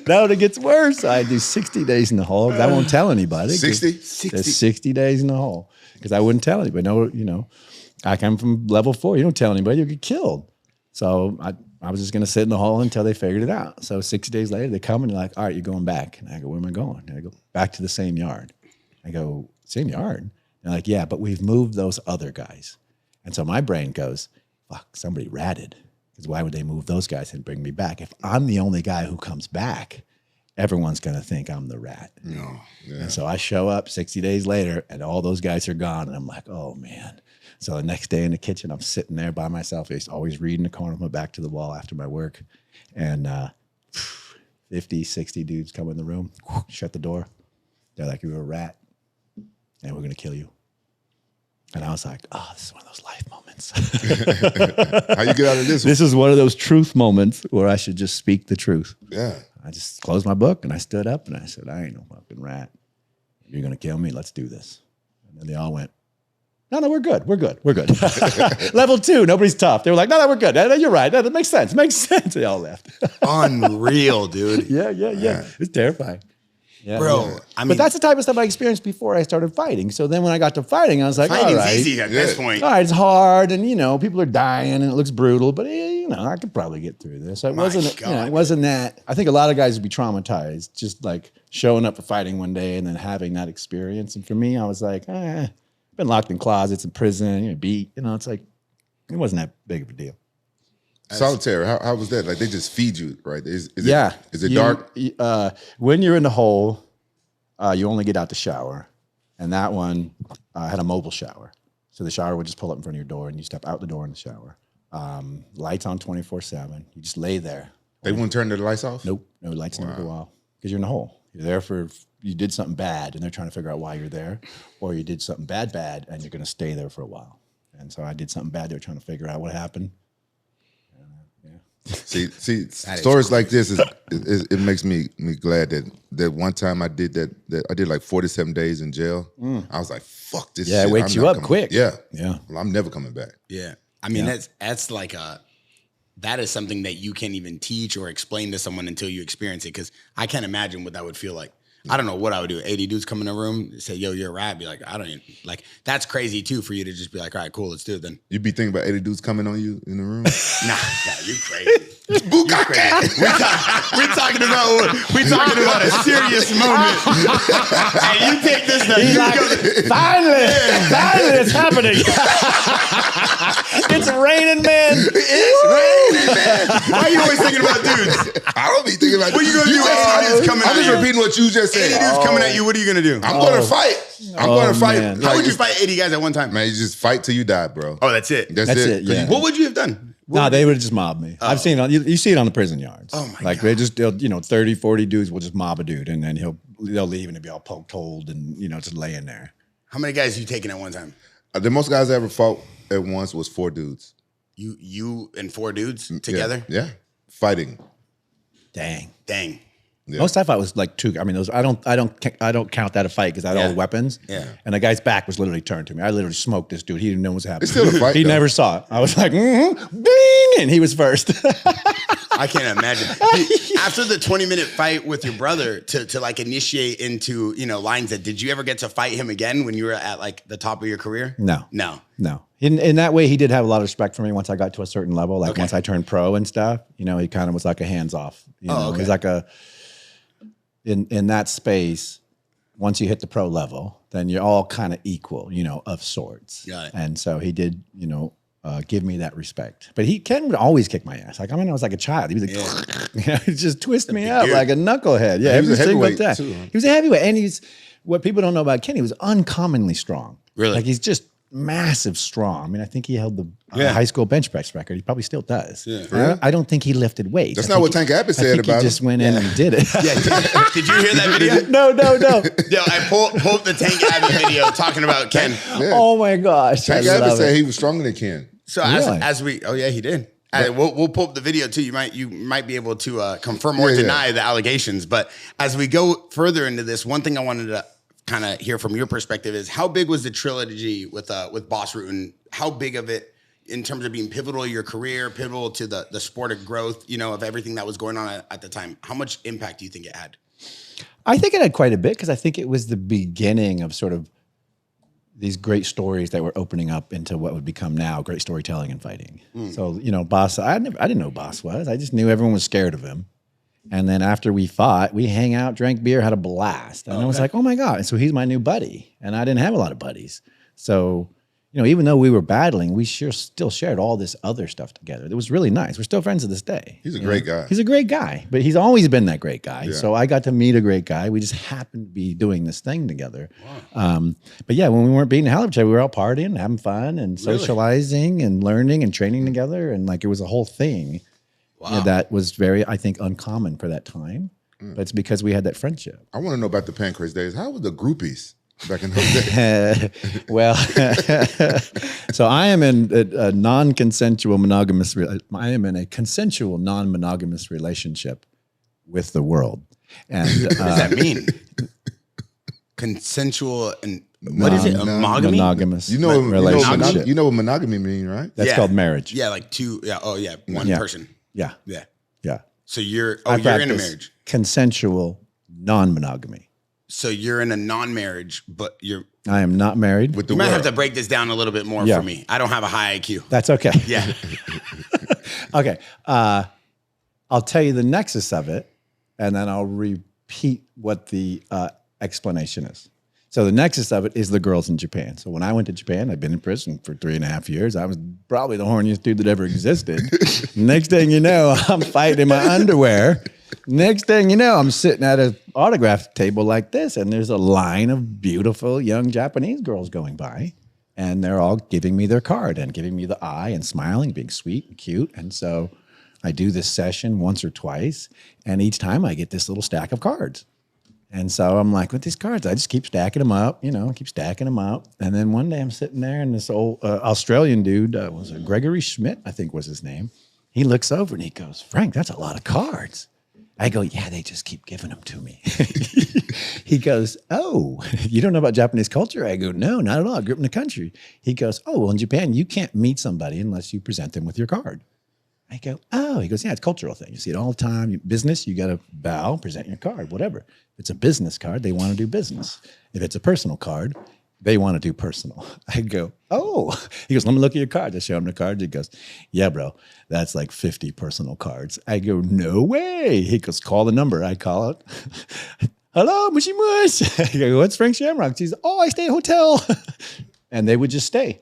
Now it gets worse. I do 60 days in the hole. I won't tell anybody. 60? 60 days in the hole. Because I wouldn't tell anybody. No, I come from level 4. You don't tell anybody, you'll get killed. So I was just going to sit in the hole until they figured it out. So 60 days later, they come and they're like, all right, you're going back. And I go, where am I going? And I go, back to the same yard. I go, same yard? And they're like, yeah, but we've moved those other guys. And so my brain goes, fuck, somebody ratted. Because why would they move those guys and bring me back? If I'm the only guy who comes back, everyone's going to think I'm the rat. No. Yeah. And so I show up 60 days later, and all those guys are gone. And I'm like, oh, man. So the next day in the kitchen, I'm sitting there by myself. I used to always read in the corner of my back to the wall after my work. And 50, 60 dudes come in the room, shut the door. They're like, you're a rat, and we're going to kill you. And I was like, oh, this is one of those life moments. How you get out of this one? This is one of those truth moments where I should just speak the truth. Yeah. I just closed my book, and I stood up, and I said, I ain't no fucking rat. If you're going to kill me, let's do this. And then they all went, no, we're good. We're good. Level 2, nobody's tough. They were like, no, we're good. You're right. That makes sense. They all left. Unreal, dude. Yeah. It's terrifying. Yeah, bro. Yeah. I mean, but that's the type of stuff I experienced before I started fighting. So then when I got to fighting, I was like, all right. easy at this point. All right, it's hard, and people are dying, and it looks brutal, but I could probably get through this. It wasn't that. I think a lot of guys would be traumatized, just like showing up for fighting one day and then having that experience. And for me, I was like, been locked in closets in prison, you know, beat. You know, it's like it wasn't that big of a deal. Solitaire, how was that? Like they just feed you, right? Is it dark? When you're in the hole, you only get out the shower. And that one had a mobile shower. So the shower would just pull up in front of your door and you step out the door in the shower. Lights on 24/7. You just lay there. They wouldn't turn the lights off? Nope. No lights never go off. Because you're in the hole. You're there for, you did something bad and they're trying to figure out why you're there. Or you did something bad and you're going to stay there for a while. And so I did something bad. They were trying to figure out what happened. See, stories like this it makes me glad that one time I did that I did like 47 days in jail. I was like, fuck this shit. Yeah, it wakes you up quick. Yeah. Yeah. Well, I'm never coming back. Yeah. I mean, that's like that is something that you can't even teach or explain to someone until you experience it. Cause I can't imagine what that would feel like. I don't know what I would do. 80 dudes come in the room, say, yo, you're a rat. Be like, I don't even, like, that's crazy too for you to just be like, all right, cool, let's do it then. You'd be thinking about 80 dudes coming on you in the room? Nah, you crazy. We talking about a serious moment. And you take this now. Finally, it's happening. It's raining, man. It's raining, man. Why are you always thinking about dudes? I don't be thinking about what are you gonna do? 80 dudes coming I'm at just you. repeating what you just said. 80 dudes coming at you. What are you gonna do? I'm gonna fight. I'm gonna fight. Man. How would you fight 80 guys at one time? Man, you just fight till you die, bro. Oh, that's it. That's it. Yeah. What would you have done? No, they would have just mobbed me. I've seen it. You see it on the prison yards. Oh my like God. they'll 30, 40 dudes will just mob a dude, and then they'll leave and they'll be all poked hold and just laying there. How many guys you taking at one time? The most guys I ever fought at once was 4 dudes. You and 4 dudes together? Yeah. Fighting. Dang. Yeah. Most I fought was like 2. I mean, I don't count that a fight because I had all the weapons. Yeah. And the guy's back was literally turned to me. I literally smoked this dude. He didn't know what was happening. It's still a fight. He though. never saw it. I was like, bing, and he was first. I can't imagine. After the 20-minute fight with your brother to like initiate into, lines that, did you ever get to fight him again when you were at like the top of your career? No. No. In that way, he did have a lot of respect for me once I got to a certain level. Like Okay. once I turned pro and stuff, he kind of was like a hands off. Okay. He's like in that space, once you hit the pro level, then you're all kind of equal, of sorts. Got it. And so he did, give me that respect. But Ken would always kick my ass. Like, I was like a child. He was like, he'd just twist me up dude. like a knucklehead. Yeah, He was a every single heavyweight time. too, huh? He was a heavyweight. And what people don't know about Ken, he was uncommonly strong. Really? Like, he's just massive strong. I mean, I think he held the high school bench press record. He probably still does. Yeah. I don't think he lifted weights. That's not what Tank Abbott said about him. He just went in and did it. Yeah. Did you hear that video? No. Yo, I pulled up the Tank Abbott video talking about Ken. Yeah. Oh my gosh. Tank I Abbott love said it. he was stronger than Ken. So Really? as we, he did. We'll pull up the video too. You might be able to confirm or deny the allegations. But as we go further into this, one thing I wanted to kind of hear from your perspective is how big was the trilogy with Bas Rutten? How big of it in terms of being pivotal to your career, pivotal to the sport of growth, of everything that was going on at the time? How much impact do you think it had? I think it had quite a bit because I think it was the beginning of sort of these great stories that were opening up into what would become now great storytelling and fighting. So, Bas, I didn't know who Bas was. I just knew everyone was scared of him. And then after we fought, we hang out, drank beer, had a blast. And I was like, oh my God. And so he's my new buddy. And I didn't have a lot of buddies. So, even though we were battling, we still shared all this other stuff together. It was really nice. We're still friends to this day. He's a great guy. He's a great guy, but he's always been that great guy. Yeah. So I got to meet a great guy. We just happened to be doing this thing together. Wow. But yeah, when we weren't beating hell, we were all partying, having fun and socializing and learning and training together. And like, it was a whole thing that was very, I think, uncommon for that time. But it's because we had that friendship. I want to know about the Pancrase days. How were the groupies back in those days? Well, so I am in a non-consensual monogamous. I am in a consensual non-monogamous relationship with the world. And What does that mean? Consensual and what is it? Monogamy? monogamous You know relationship. you know what monogamy means, right? That's called marriage. Yeah, like two. Yeah. Oh, yeah. One Yeah. person. Yeah. Yeah. Yeah. So you're I you're in a practice marriage. Consensual non-monogamy. So you're in a non-marriage, but I am not married. With the you might have world. to break this down a little bit more Yeah. for me. I don't have a high IQ. That's okay. Yeah. Okay. I'll tell you the nexus of it, and then I'll repeat what the explanation is. So the nexus of it is the girls in Japan. So when I went to Japan, I've been in prison for 3.5 years. I was probably the horniest dude that ever existed. Next thing you know, I'm fighting in my underwear. Next thing you know, I'm sitting at an autograph table like this, and there's a line of beautiful young Japanese girls going by, and they're all giving me their card and giving me the eye and smiling, being sweet and cute. And so I do this session once or twice, and each time I get this little stack of cards. And so I'm like, with these cards, I just keep stacking them up, keep stacking them up. And then one day I'm sitting there, and this old Australian dude, was it Gregory Schmidt, I think was his name. He looks over and he goes, Frank, that's a lot of cards. I go, yeah, they just keep giving them to me. He goes, oh, you don't know about Japanese culture? I go, no, not at all. I grew up in the country. He goes, oh, well, in Japan, you can't meet somebody unless you present them with your card. I go, oh, he goes, yeah, it's a cultural thing. You see it all the time. Business, you got to bow, present your card, whatever. If it's a business card, they want to do business. If it's a personal card, they want to do personal. I go, oh. He goes, let me look at your card. I show him the card. He goes, yeah, bro, that's like 50 personal cards. I go, no way. He goes, call the number. I call it. Hello, mushy mush. I go, what's Frank Shamrock? She's, oh, I stay at a hotel. And they would just stay.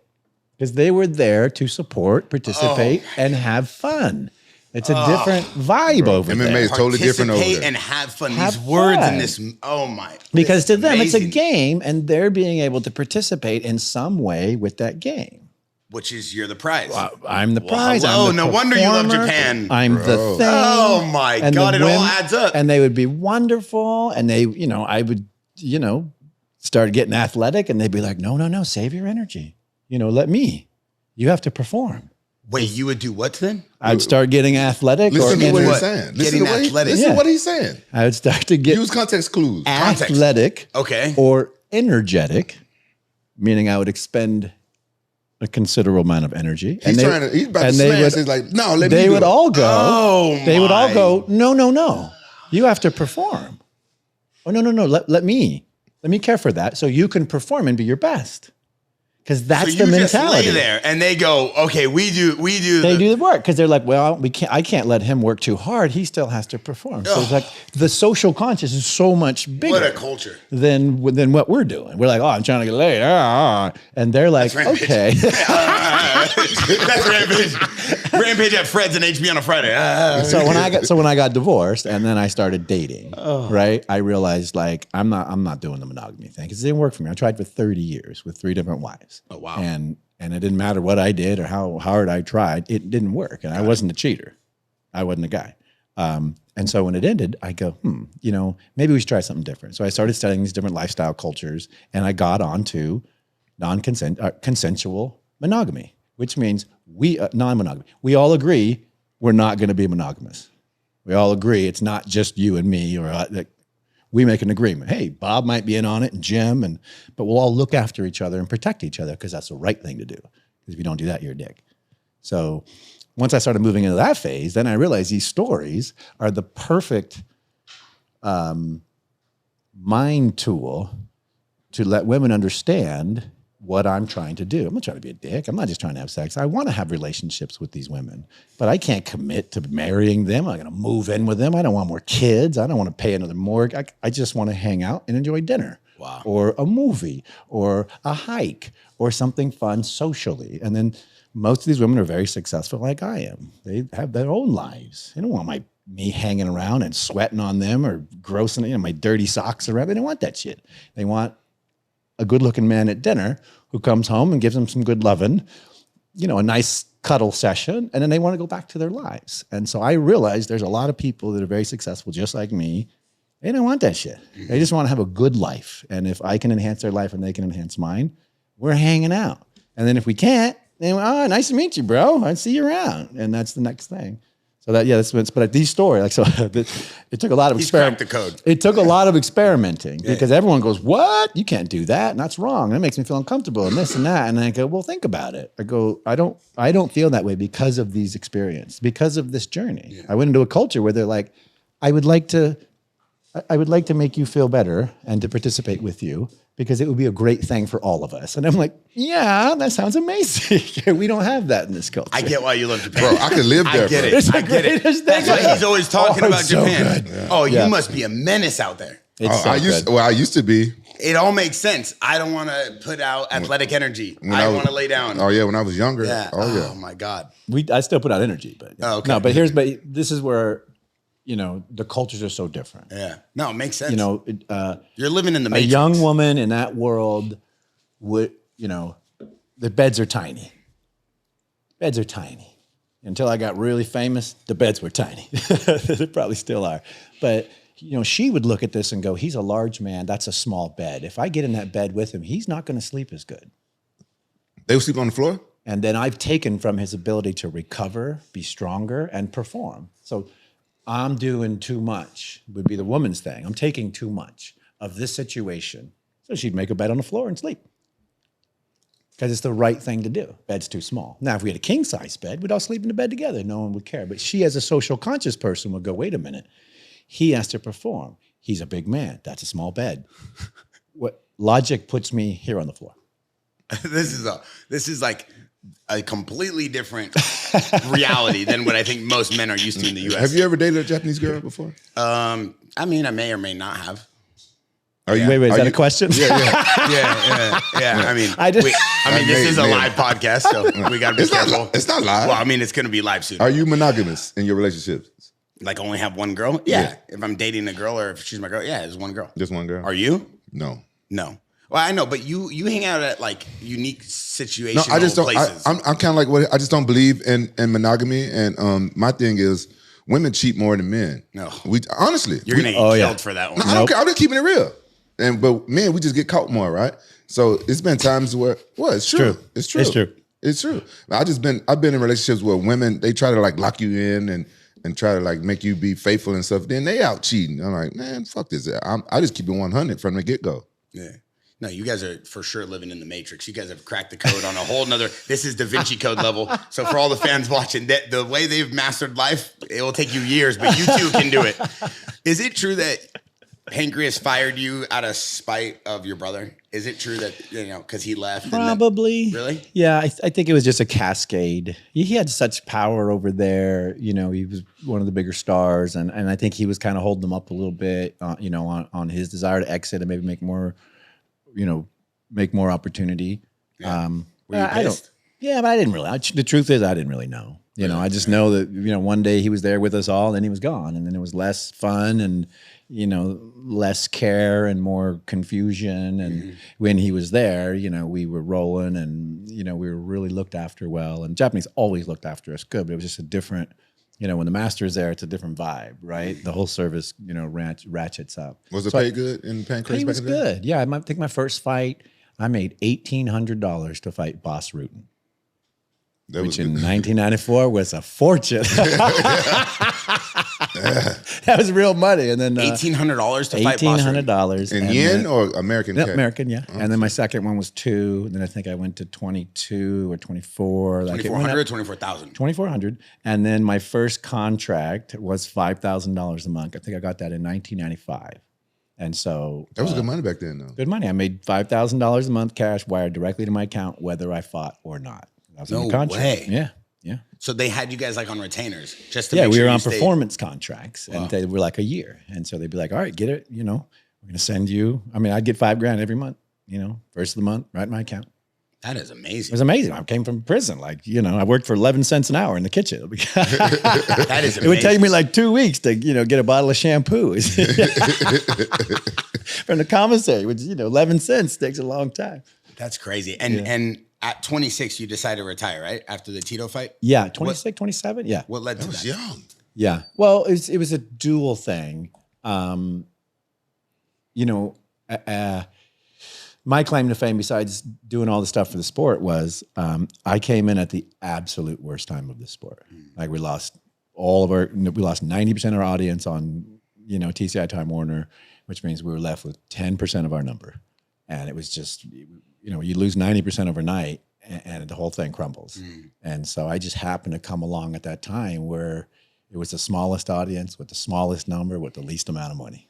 Because they were there to support, participate, and have fun. It's a different vibe over there. MMA is totally different over there. And have fun. These words in this, oh my. Because to them, it's a game, and they're being able to participate in some way with that game. Which is, you're the prize. Well, I'm the prize. Oh, no wonder you love Japan. I'm the thing. Oh my God, it all adds up. And they would be wonderful, and they, I would, start getting athletic, and they'd be like, no, save your energy. You have to perform. Wait, you would do what then? I'd start getting athletic. Listen to what he's saying. Getting athletic. Listen to what he's saying. I would start to get use context clues. Athletic, okay, or energetic, meaning I would expend a considerable amount of energy. He's about to smash. He's like, no, let me. They would all go. Oh, they would all go. No. You have to perform. Oh no. Let me care for that, so you can perform and be your best. Because that's the mentality. So you just lay there, and they go, okay, we do. They do the work because they're like, well, I can't let him work too hard. He still has to perform. So it's like the social conscious is so much bigger. What a culture than what we're doing. We're like, oh, I'm trying to get laid, and they're like, okay, that's Rampage. Rampage at Fred's and HB on a Friday. So when I got divorced, and then I started dating, right? I realized like I'm not doing the monogamy thing because it didn't work for me. I tried for 30 years with 3 different wives. Oh, wow. And it didn't matter what I did or how hard I tried, it didn't work. And I wasn't a cheater. I wasn't a guy. And so when it ended, I go, maybe we should try something different. So I started studying these different lifestyle cultures, and I got onto consensual monogamy, which means non-monogamy. We all agree we're not going to be monogamous. We all agree it's not just you and me, or we make an agreement. Hey, Bob might be in on it, and Jim, but we'll all look after each other and protect each other because that's the right thing to do. Because if you don't do that, you're a dick. So once I started moving into that phase, then I realized these stories are the perfect mind tool to let women understand what I'm trying to do. I'm not trying to be a dick. I'm not just trying to have sex. I want to have relationships with these women, but I can't commit to marrying them. I'm going to move in with them. I don't want more kids. I don't want to pay another mortgage. I just want to hang out and enjoy dinner. Wow. Or a movie or a hike or something fun socially. And then most of these women are very successful like I am. They have their own lives. They don't want me hanging around and sweating on them or grossing my dirty socks around. They don't want that shit. They want a good-looking man at dinner who comes home and gives them some good loving, a nice cuddle session, and then they want to go back to their lives. And so I realized there's a lot of people that are very successful just like me. They don't want that shit. They just want to have a good life. And if I can enhance their life and they can enhance mine, we're hanging out. And then if we can't, then, nice to meet you, bro. I'll see you around. And that's the next thing. So but these stories, it took a lot of cracked the code. It took a lot of experimenting because everyone goes, what? You can't do that. And that's wrong. And it makes me feel uncomfortable and this and that. And I go, well, think about it. I go, I don't feel that way because of these experiences, because of this journey. Yeah. I went into a culture where they're like, I would like to make you feel better and to participate with you because it would be a great thing for all of us. And I'm like, yeah, that sounds amazing. We don't have that in this culture. I get why you love Japan. Bro, I could live there. I get it. I get it. That's why he's always talking about Japan. Yeah. Oh, you must be a menace out there. I used to be. It all makes sense. I don't want to put out athletic energy. I want to lay down. Oh yeah, when I was younger. Yeah. Oh my God. I still put out energy, but okay. No, but this is where, the cultures are so different. Yeah. No, it makes sense. You're living in the Matrix. A young woman in that world would, the beds are tiny. Beds are tiny. Until I got really famous, the beds were tiny. They probably still are. But, she would look at this and go, he's a large man. That's a small bed. If I get in that bed with him, he's not going to sleep as good. They would sleep on the floor? And then I've taken from his ability to recover, be stronger, and perform. So I'm doing too much, would be the woman's thing. I'm taking too much of this situation. So she'd make a bed on the floor and sleep. Because it's the right thing to do. Bed's too small. Now, if we had a king-size bed, we'd all sleep in the bed together. No one would care. But she, as a social conscious person, would go, wait a minute. He has to perform. He's a big man. That's a small bed. What logic puts me here on the floor? This is like a completely different reality than what I think most men are used to in the U.S. Have you ever dated a Japanese girl before? I mean, I may or may not have. Wait, is that a question? Yeah. I mean, this is a live podcast, so we got to be careful. It's not live. Well, I mean, it's going to be live soon. Are you monogamous in your relationships? Like only have one girl? Yeah. If I'm dating a girl or if she's my girl, yeah, it's one girl. Just one girl? Are you? No. Well, I know, but you hang out at like unique situations. No, I just don't. Places. I'm kind of like I just don't believe in monogamy, and my thing is women cheat more than men. No, honestly, you're gonna get killed for that one. No, I don't care. I'm just keeping it real. But men, we just get caught more, right? So it's been times where it's true. It's true. I've been in relationships where women, they try to like lock you in and try to like make you be faithful and stuff. Then they out cheating. I'm like, man, fuck this. I just keep it 100 from the get go. Yeah. No, you guys are for sure living in the Matrix. You guys have cracked the code on a whole nother. This is Da Vinci Code level. So for all the fans watching, the way they've mastered life, it will take you years, but you too can do it. Is it true that Pancrase fired you out of spite of your brother? Is it true that, because he left? Probably. Really? Yeah, I think it was just a cascade. He had such power over there. He was one of the bigger stars, and I think he was kind of holding them up a little bit, on his desire to exit and maybe make more opportunity. Yeah. Were you pissed? But I didn't really. The truth is, I didn't really know. I just know that, one day he was there with us all, and then he was gone, and then it was less fun and, less care and more confusion. And when he was there, we were rolling and, we were really looked after well. And Japanese always looked after us good, but it was just a different, when the master's there, it's a different vibe, right? The whole service, ratchets up. Was the pay good in Pancrase? He was good. Yeah, I think my first fight, I made $1,800 to fight Bas Rutten. Which in 1994 was a fortune. That was real money. And then $1,800 to fight Bas Rutten. $1,800 in yen or American? No, American, yeah. Oh, and then my second one was 2. And then I think I went to 22 or 24. 2,400, 24,000. 2,400. And then my first contract was $5,000 a month. I think I got that in 1995. And so that was good money back then, though. Good money. I made $5,000 a month cash wired directly to my account, whether I fought or not. No way. Yeah. So they had you guys like on retainers just to make sure we were on stayed. Performance contracts, and they were like a year. And so they'd be like, all right, get it, we're going to send you. I mean, I'd get $5,000 every month, first of the month, right in my account. That is amazing. It was amazing. I came from prison. Like, I worked for 11 cents an hour in the kitchen. That is amazing. It would take me like 2 weeks to, get a bottle of shampoo. From the commissary, which, 11 cents takes a long time. That's crazy. And at 26, you decided to retire, right? After the Tito fight? Yeah, 26, 27, yeah. What led to that? That was young. Yeah. Well, it was a dual thing. My claim to fame, besides doing all the stuff for the sport, was I came in at the absolute worst time of the sport. Like we lost 90% of our audience on, TCI Time Warner, which means we were left with 10% of our number. And it was just, you lose 90% overnight and the whole thing crumbles. And so I just happened to come along at that time where it was the smallest audience with the smallest number with the least amount of money.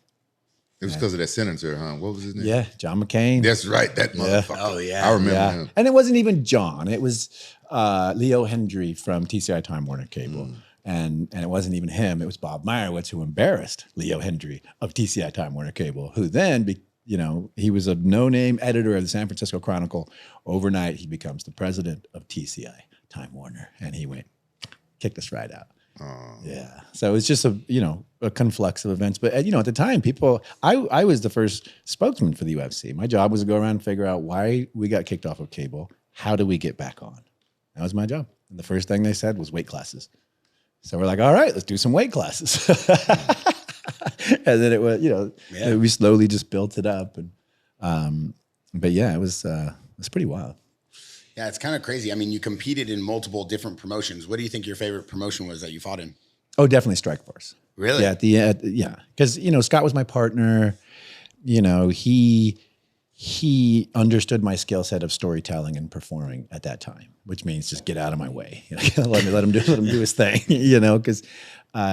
It was because of that senator, huh? What was his name? Yeah, John McCain. That's right, that motherfucker. Oh, yeah. I remember him. And it wasn't even John. It was Leo Hendry from TCI Time Warner Cable. And it wasn't even him. It was Bob Meyerowitz who embarrassed Leo Hendry of TCI Time Warner Cable, who then you know, he was a no-name editor of the San Francisco Chronicle. Overnight, he becomes the president of TCI, Time Warner, and he kicked us right out. Yeah. So it's just a conflux of events. But, you know, at the time, I was the first spokesman for the UFC. My job was to go around and figure out why we got kicked off of cable. How do we get back on? That was my job. And the first thing they said was weight classes. So we're like, all right, let's do some weight classes. And then it was, you know, we slowly just built it up. And, but yeah, it was pretty wild. Yeah, it's kind of crazy. I mean, you competed in multiple different promotions. What do you think your favorite promotion was that you fought in? Oh, definitely Strikeforce. Really? Yeah, yeah. Because, you know, Scott was my partner. You know, he understood my skill set of storytelling and performing at that time, which means just get out of my way. You know, let him do his thing. You know, because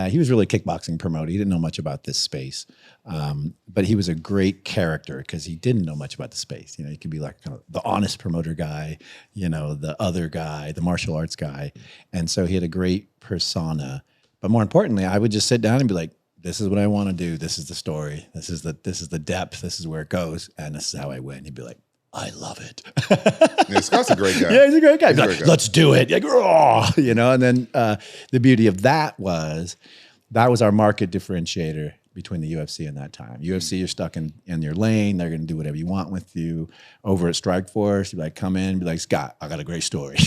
he was really a kickboxing promoter. He didn't know much about this space, but he was a great character because he didn't know much about the space. You know, he could be like kind of the honest promoter guy, you know, the other guy, the martial arts guy, and so he had a great persona. But more importantly, I would just sit down and be like, this is what I want to do. This is the story. This is the depth. This is where it goes. And this is how I win. He'd be like, I love it. Yeah, Scott's a great guy. Yeah, he's a great guy. Like, let's do it. Like, oh, you know, and then the beauty of that was our market differentiator between the UFC and that time. UFC, you're stuck in your lane. They're going to do whatever you want with you. Over at Strikeforce, you'd be like, come in, be like, Scott, I got a great story.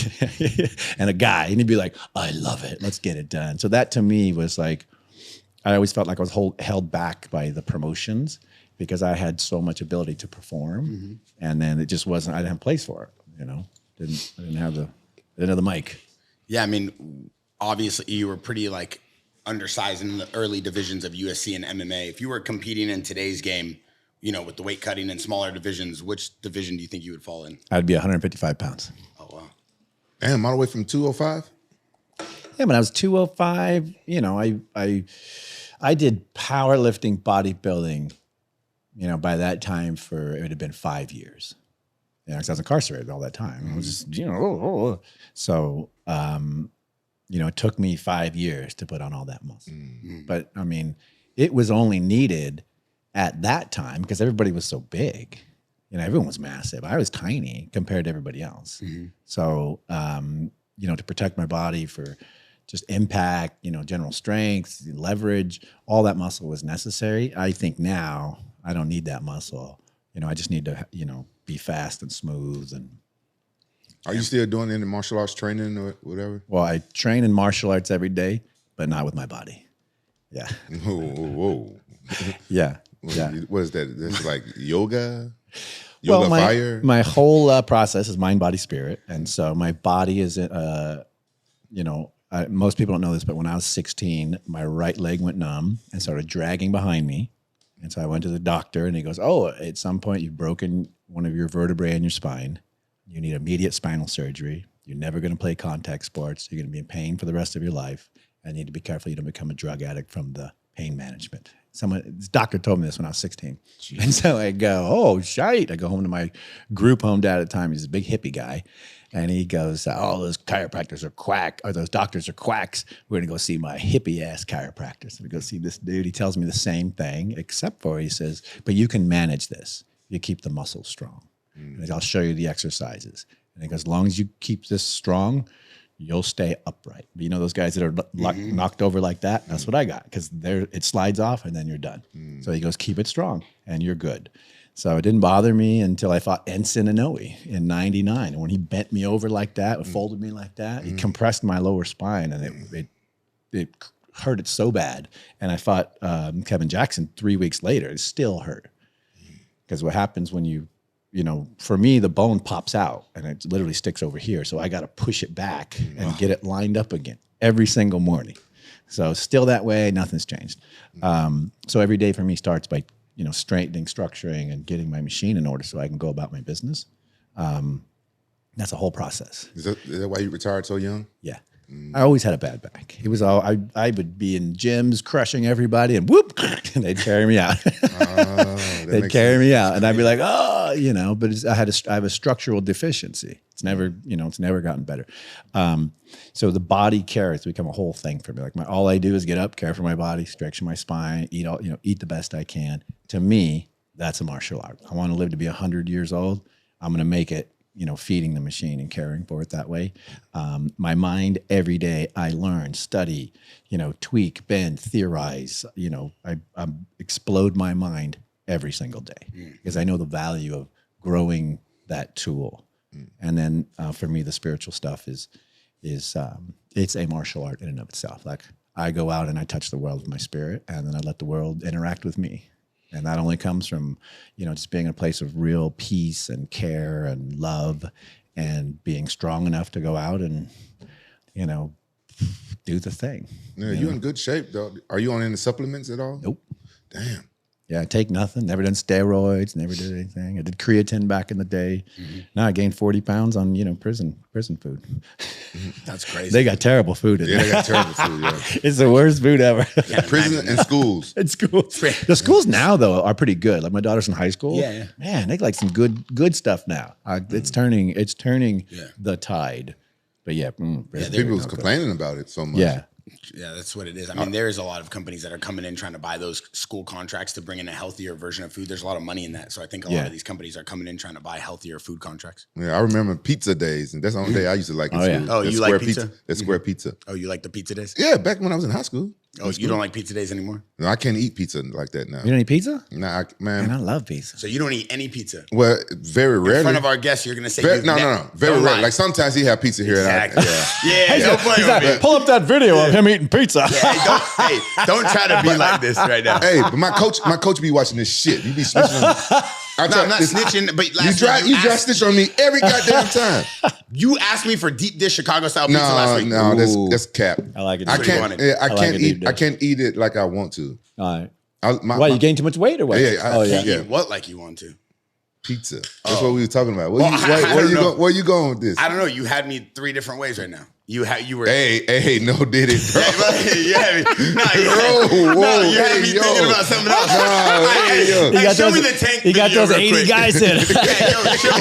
And a guy, and he'd be like, I love it. Let's get it done. So that to me was like, I always felt like I was held back by the promotions because I had so much ability to perform, and then it just wasn't. I didn't have a place for it. You know, I didn't have the mic. Yeah, I mean, obviously you were pretty like undersized in the early divisions of UFC and MMA. If you were competing in today's game, you know, with the weight cutting and smaller divisions, which division do you think you would fall in? I'd be 155 pounds. Oh wow! Damn, all the way from 205. Yeah, when I was 205, you know, I did powerlifting, bodybuilding, you know, by that time it would have been 5 years. You know, because I was incarcerated all that time. I was just, you know, so, you know, it took me 5 years to put on all that muscle. But I mean, it was only needed at that time because everybody was so big. You know, everyone was massive. I was tiny compared to everybody else. So, you know, to protect my body for just impact, you know, general strength, leverage, all that muscle was necessary. I think now I don't need that muscle. You know, I just need to, you know, be fast and smooth. And Are you still doing any martial arts training or whatever? well, I train in martial arts every day, but not with my body. Yeah. Whoa. Yeah. What is that? That's like yoga? Well, Fire? my whole process is mind, body, spirit. And so my body is, you know, most people don't know this, but when I was 16, my right leg went numb and started dragging behind me. And so I went to the doctor and he goes, oh, at some point you've broken one of your vertebrae in your spine. You need immediate spinal surgery. You're never going to play contact sports. You're going to be in pain for the rest of your life. And you need to be careful you don't become a drug addict from the pain management. This doctor told me this when I was 16. Jeez. And so I go, oh, shite. I go home to my group home dad at the time. He's a big hippie guy. And he goes, oh, those chiropractors are those doctors are quacks. We're going to go see my hippie-ass chiropractor. So we go see this dude. He tells me the same thing, except for he says, but you can manage this. You keep the muscles strong. And I'll show you the exercises. And he goes, as long as you keep this strong, you'll stay upright. You know those guys that are knocked over like that? That's what I got because it slides off and then you're done. So he goes, keep it strong and you're good. So it didn't bother me until I fought Enson Inoue in '99. And when he bent me over like that, folded me like that, he compressed my lower spine and it hurt it so bad. And I fought Kevin Jackson 3 weeks later. It still hurt. Because what happens when you know, for me, the bone pops out and it literally sticks over here. So I got to push it back and get it lined up again every single morning. So still that way, nothing's changed. So every day for me starts by, you know, straightening, structuring, and getting my machine in order so I can go about my business. That's a whole process. Is that why you retired so young? Yeah. I always had a bad back. It was all I would be in gyms crushing everybody and whoop, and they'd carry me out. They'd carry me out, and I'd be like, oh, you know. But I have a structural deficiency. It's never gotten better. So the body care has become a whole thing for me. Like all I do is get up, care for my body, stretch my spine, eat the best I can. To me, that's a martial art. I want to live to be 100 years old. I'm going to make it, feeding the machine and caring for it that way. My mind, every day I learn, study, tweak, bend, theorize, I explode my mind every single day because I know the value of growing that tool. And then for me, the spiritual stuff is it's a martial art in and of itself. Like I go out and I touch the world with my spirit, and then I let the world interact with me. And that only comes from, just being in a place of real peace and care and love and being strong enough to go out and, do the thing. Yeah, you're in good shape, though. Are you on any supplements at all? Nope. Damn. Yeah, I take nothing. Never done steroids. Never did anything. I did creatine back in the day. Now I gained 40 pounds on prison food. That's crazy. They got terrible food in there. They got terrible food. Yeah. It's the worst food ever. Prison and schools. In schools. The schools now though are pretty good. Like my daughter's in high school. Yeah. Man, they like some good stuff now. It's turning the tide. But People was complaining about it so much. Yeah, that's what it is. I mean, there is a lot of companies that are coming in trying to buy those school contracts to bring in a healthier version of food. There's a lot of money in that. So I think a lot of these companies are coming in trying to buy healthier food contracts. Yeah, I remember pizza days, and that's the only day I used to like in school. Oh, you like pizza? That's square pizza. Oh, you like the pizza days? Yeah, back when I was in high school. Oh, you don't like pizza days anymore? No, I can't eat pizza like that now. You don't eat pizza? Nah, Man, I love pizza. So you don't eat any pizza? Well, very rarely. In front of our guests, you're going to say no. Very rarely. Like sometimes he have pizza here. Exactly. And don't play with me. Pull up that video of him eating pizza. Hey, don't try to be like this right now. Hey, but my coach be watching this shit. You be snitching on me. I'm not snitching, but you try to snitch on me every goddamn time. You asked me for deep dish Chicago style pizza last week. No, that's cap. I like it. I can't eat it like I want to. All right. Why, you gained too much weight or what? Eat what like you want to? Pizza. That's what we were talking about. Where you going with this? I don't know. You had me 3 different ways right now. You were. Hey, no, did it, bro? You had me thinking about something else. Show me the tank. He got those 80 guys in. Show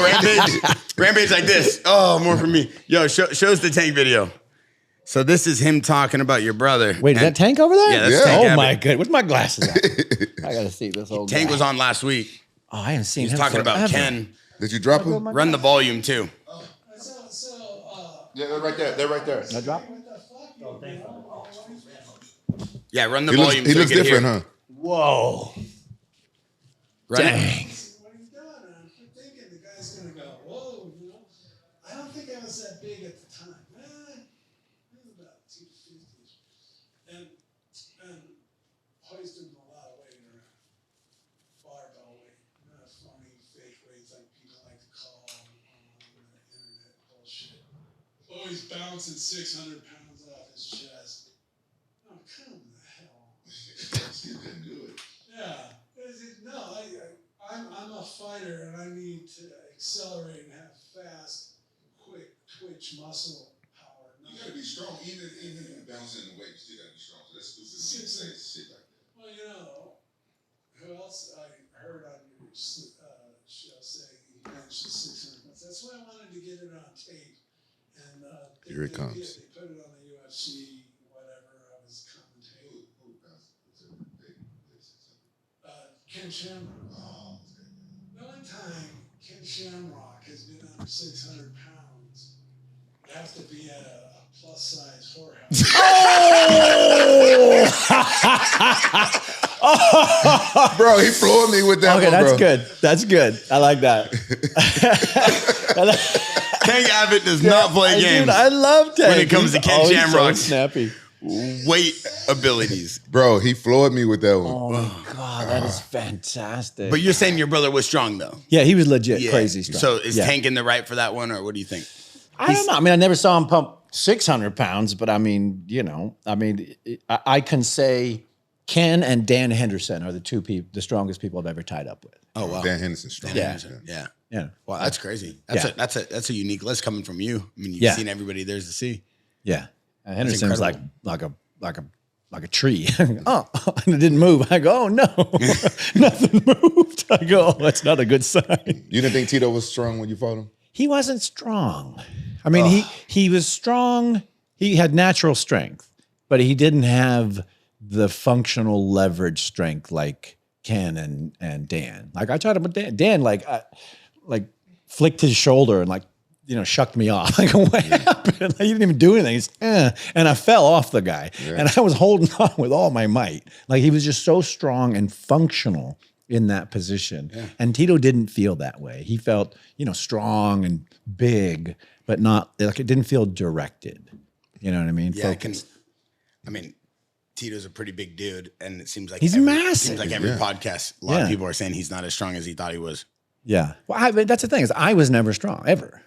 Rampage like this. Oh, more for me. Yo, shows the tank video. So this is him talking about your brother. Wait, is that Tank over there? Yeah, that's Tank. Oh my god, where's my glasses at? I gotta see this old Tank guy. was on last week. Oh, I haven't seen him. He's talking about Ken. Did you drop him? Run the volume too. Yeah, they're right there. They're right there. No drop? Yeah, run the volume. He looks different, huh? Whoa. Right. Dang. When he's done, I'm thinking the guy's going to go, whoa, I don't think I was that big at the time. It was about 250. And hoisting a lot of weight around. Barbell weight. Funny fake weights like people like to call on the internet bullshit. Oh, he's bouncing 600 pounds off his chest. Oh, come the hell. He's been good. Yeah. No, I'm a fighter and I need to accelerate and have fast, quick twitch muscle power. You gotta be strong, even bouncing the weight. You still gotta be strong. So that's stupid to say shit like that. Well, who else I heard on your show say he benched 600 pounds. That's why I wanted to get it on tape. And here it comes. They put it on the UFC, whatever. I was commentating. Ken Shamrock. Oh, the only time Ken Shamrock has been under 600 pounds, you have to be at a plus size whorehouse. Oh! Bro, he floored me with that. Okay, one, that's bro. good. That's good. I like that. Tank Abbott does not play games. Dude, I love Tank. When it comes to Ken Shamrock's so snappy weight abilities. Bro, he floored me with that one. Oh my god, that is fantastic. But you're saying your brother was strong though? Yeah, he was legit crazy strong. So is Tank in the right for that one, or what do you think? I don't know. I mean, I never saw him pump 600 pounds, but I mean, I can say Ken and Dan Henderson are the strongest people I've ever tied up with. Oh wow, Dan Henderson's strong. Yeah. Wow, that's crazy. That's a unique list coming from you. I mean, you've seen everybody there's to see. Yeah, Henderson's like a tree. Oh, and it didn't move. I go, oh no, nothing moved. I go, oh, that's not a good sign. You didn't think Tito was strong when you fought him? He wasn't strong. I mean, he was strong. He had natural strength, but he didn't have the functional leverage strength like Ken and Dan. Like I tried to, but Dan like flicked his shoulder and like, shucked me off. Like, what happened? Like, he didn't even do anything. He's, and I fell off the guy. Yeah. And I was holding on with all my might. Like, he was just so strong and functional in that position. Yeah. And Tito didn't feel that way. He felt, strong and big, but not, like, it didn't feel directed. You know what I mean? Yeah, Tito's a pretty big dude, and it seems like he's massive. It seems like every podcast, a lot of people are saying he's not as strong as he thought he was. Yeah. Well, that's the thing, is I was never strong, ever.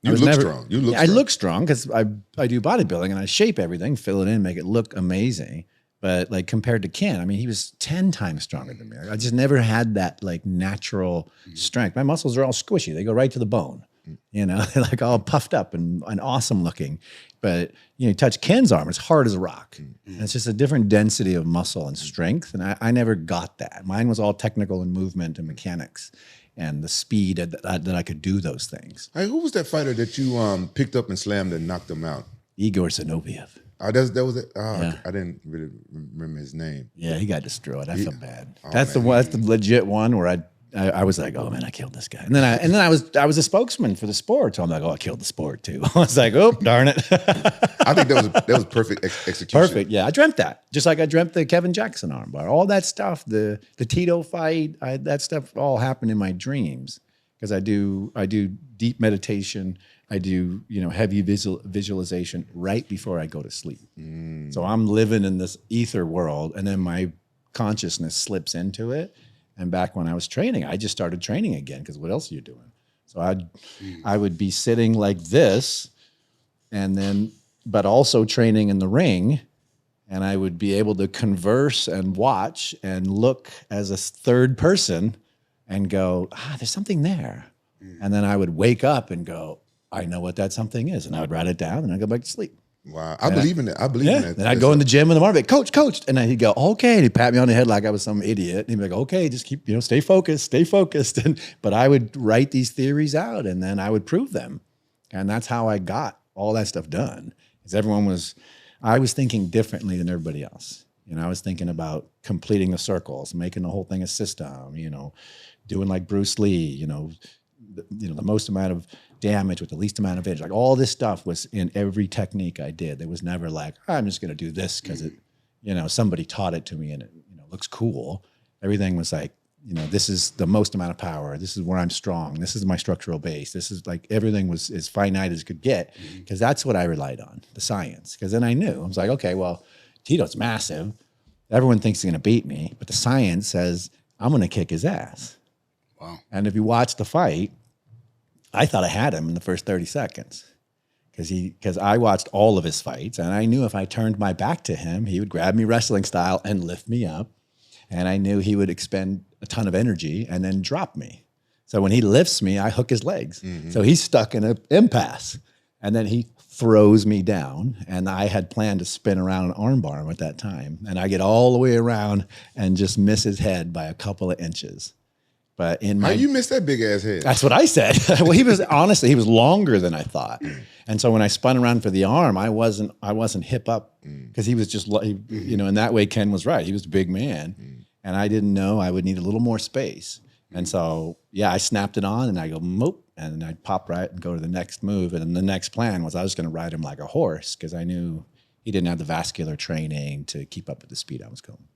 You look strong. I look strong because I do bodybuilding and I shape everything, fill it in, make it look amazing. But like compared to Ken, I mean, he was 10 times stronger than me. I just never had that like natural strength. My muscles are all squishy. They go right to the bone. They're like all puffed up and awesome looking. But you touch Ken's arm, it's hard as a rock. And it's just a different density of muscle and strength. And I never got that. Mine was all technical and movement and mechanics. And the speed that I could do those things. Hey, who was that fighter that you picked up and slammed and knocked him out? Igor Zinoviev. That was it. I didn't really remember his name. Yeah, he got destroyed. I felt bad. That's the legit one where I was like, oh man, I killed this guy. And then I was a spokesman for the sport. So I'm like, oh, I killed the sport too. I was like, oh, darn it. I think that was perfect execution. Perfect. Yeah, I dreamt that. Just like I dreamt the Kevin Jackson armbar. All that stuff, the Tito fight, that stuff all happened in my dreams because I do deep meditation. I do heavy visualization right before I go to sleep. So I'm living in this ether world, and then my consciousness slips into it. And back when I was training, I just started training again because what else are you doing? So I would be sitting like this, but also training in the ring, and I would be able to converse and watch and look as a third person and go, there's something there. And then I would wake up and go, I know what that something is, and I would write it down, and I'd go back to sleep. Wow, I believe in that. I believe in that. Then I'd go in the gym in the morning, coach, and then he'd go, okay, and he'd pat me on the head like I was some idiot. And he'd be like, okay, just keep, stay focused. But I would write these theories out, and then I would prove them, and that's how I got all that stuff done. Because I was thinking differently than everybody else. I was thinking about completing the circles, making the whole thing a system. Doing like Bruce Lee. The most amount of damage with the least amount of edge. Like all this stuff was in every technique I did. There was never like, I'm just going to do this because it, somebody taught it to me and it, looks cool. Everything was like, this is the most amount of power. This is where I'm strong. This is my structural base. This is like everything was as finite as could get because that's what I relied on, the science. Because then I knew. I was like, okay, well, Tito's massive. Everyone thinks he's going to beat me, but the science says I'm going to kick his ass. Wow. And if you watch the fight, I thought I had him in the first 30 seconds because I watched all of his fights and I knew if I turned my back to him, he would grab me wrestling style and lift me up. And I knew he would expend a ton of energy and then drop me. So when he lifts me, I hook his legs. So he's stuck in an impasse and then he throws me down. And I had planned to spin around an armbar at that time. And I get all the way around and just miss his head by a couple of inches. But how you missed that big ass head? That's what I said. Well, he was longer than I thought. And so when I spun around for the arm, I wasn't hip up because he was just, in that way, Ken was right. He was a big man. And I didn't know I would need a little more space. And so, I snapped it on and I go, moop, and I'd pop right and go to the next move. And then the next plan was I was going to ride him like a horse because I knew he didn't have the vascular training to keep up with the speed I was going.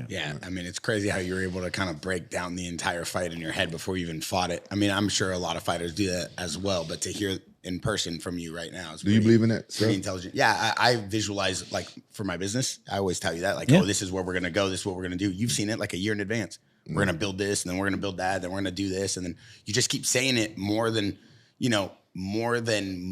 Yeah. I mean, it's crazy how you were able to kind of break down the entire fight in your head before you even fought it. I mean, I'm sure a lot of fighters do that as well, but to hear in person from you right now is do you believe in that? Pretty intelligent. Yeah, I visualize like for my business. I always tell you that oh, this is where we're going to go. This is what we're going to do. You've seen it like a year in advance. We're going to build this and then we're going to build that. Then we're going to do this. And then you just keep saying it more than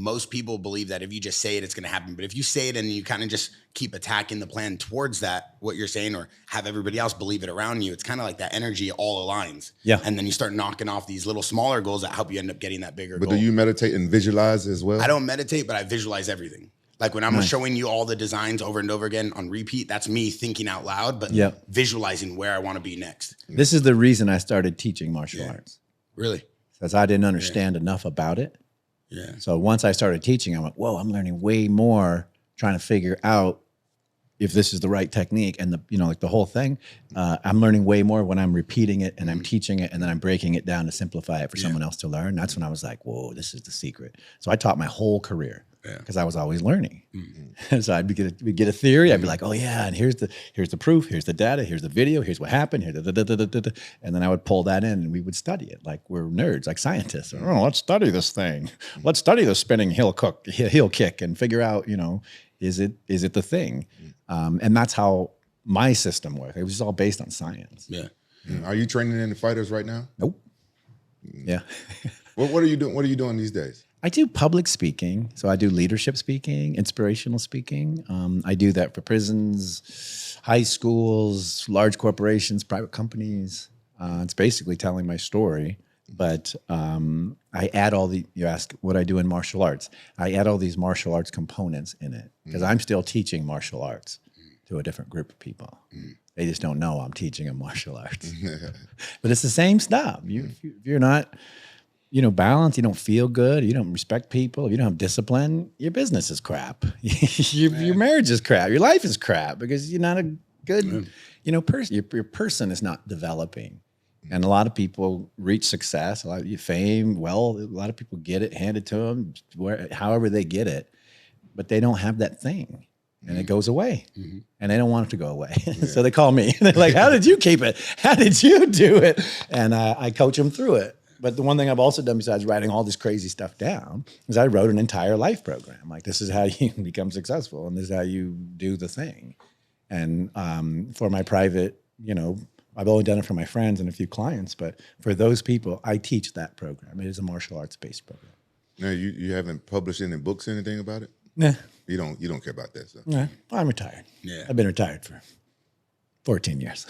most people believe that if you just say it, it's going to happen. But if you say it and you kind of just keep attacking the plan towards that, what you're saying, or have everybody else believe it around you, it's kind of like that energy all aligns. Yeah. And then you start knocking off these little smaller goals that help you end up getting that bigger goal. But do you meditate and visualize as well? I don't meditate, but I visualize everything. Like when I'm showing you all the designs over and over again on repeat, that's me thinking out loud, but visualizing where I want to be next. This is the reason I started teaching martial arts. Really? Because I didn't understand enough about it. Yeah. So once I started teaching, I'm like, whoa, I'm learning way more, trying to figure out if this is the right technique and like the whole thing. I'm learning way more when I'm repeating it and I'm teaching it and then I'm breaking it down to simplify it for someone else to learn. That's when I was like, whoa, this is the secret. So I taught my whole career because I was always learning. So we'd get a theory. I'd be like, oh yeah, and here's the proof, here's the data, here's the video, here's what happened, and then I would pull that in and we would study it like we're nerds, like scientists. Oh, let's study this thing. Let's study the spinning heel kick and figure out, is it the thing? And that's how my system worked. It was all based on science. Yeah. Are you training any fighters right now? Nope. Yeah. What are you doing? What are you doing these days? I do public speaking. So I do leadership speaking, inspirational speaking. I do that for prisons, high schools, large corporations, private companies. It's basically telling my story. But I add you ask what I do in martial arts. I add all these martial arts components in it because I'm still teaching martial arts to a different group of people. They just don't know I'm teaching them martial arts. But it's the same stuff. If you're not, balanced, you don't feel good, you don't respect people, you don't have discipline, your business is crap. Your marriage is crap. Your life is crap because you're not a good, person. Your person is not developing. And a lot of people reach success, a lot of fame. Well, a lot of people get it handed to them, however they get it, but they don't have that thing, and it goes away, and they don't want it to go away. So they call me. They're like, "How did you keep it? How did you do it?" And I coach them through it. But the one thing I've also done besides writing all this crazy stuff down is I wrote an entire life program. Like, this is how you become successful, and this is how you do the thing. And for my private, I've only done it for my friends and a few clients, but for those people, I teach that program. It is a martial arts-based program. No, you haven't published any books or anything about it? Nah. You don't care about that stuff? Nah, I'm retired. Yeah. I've been retired for 14 years.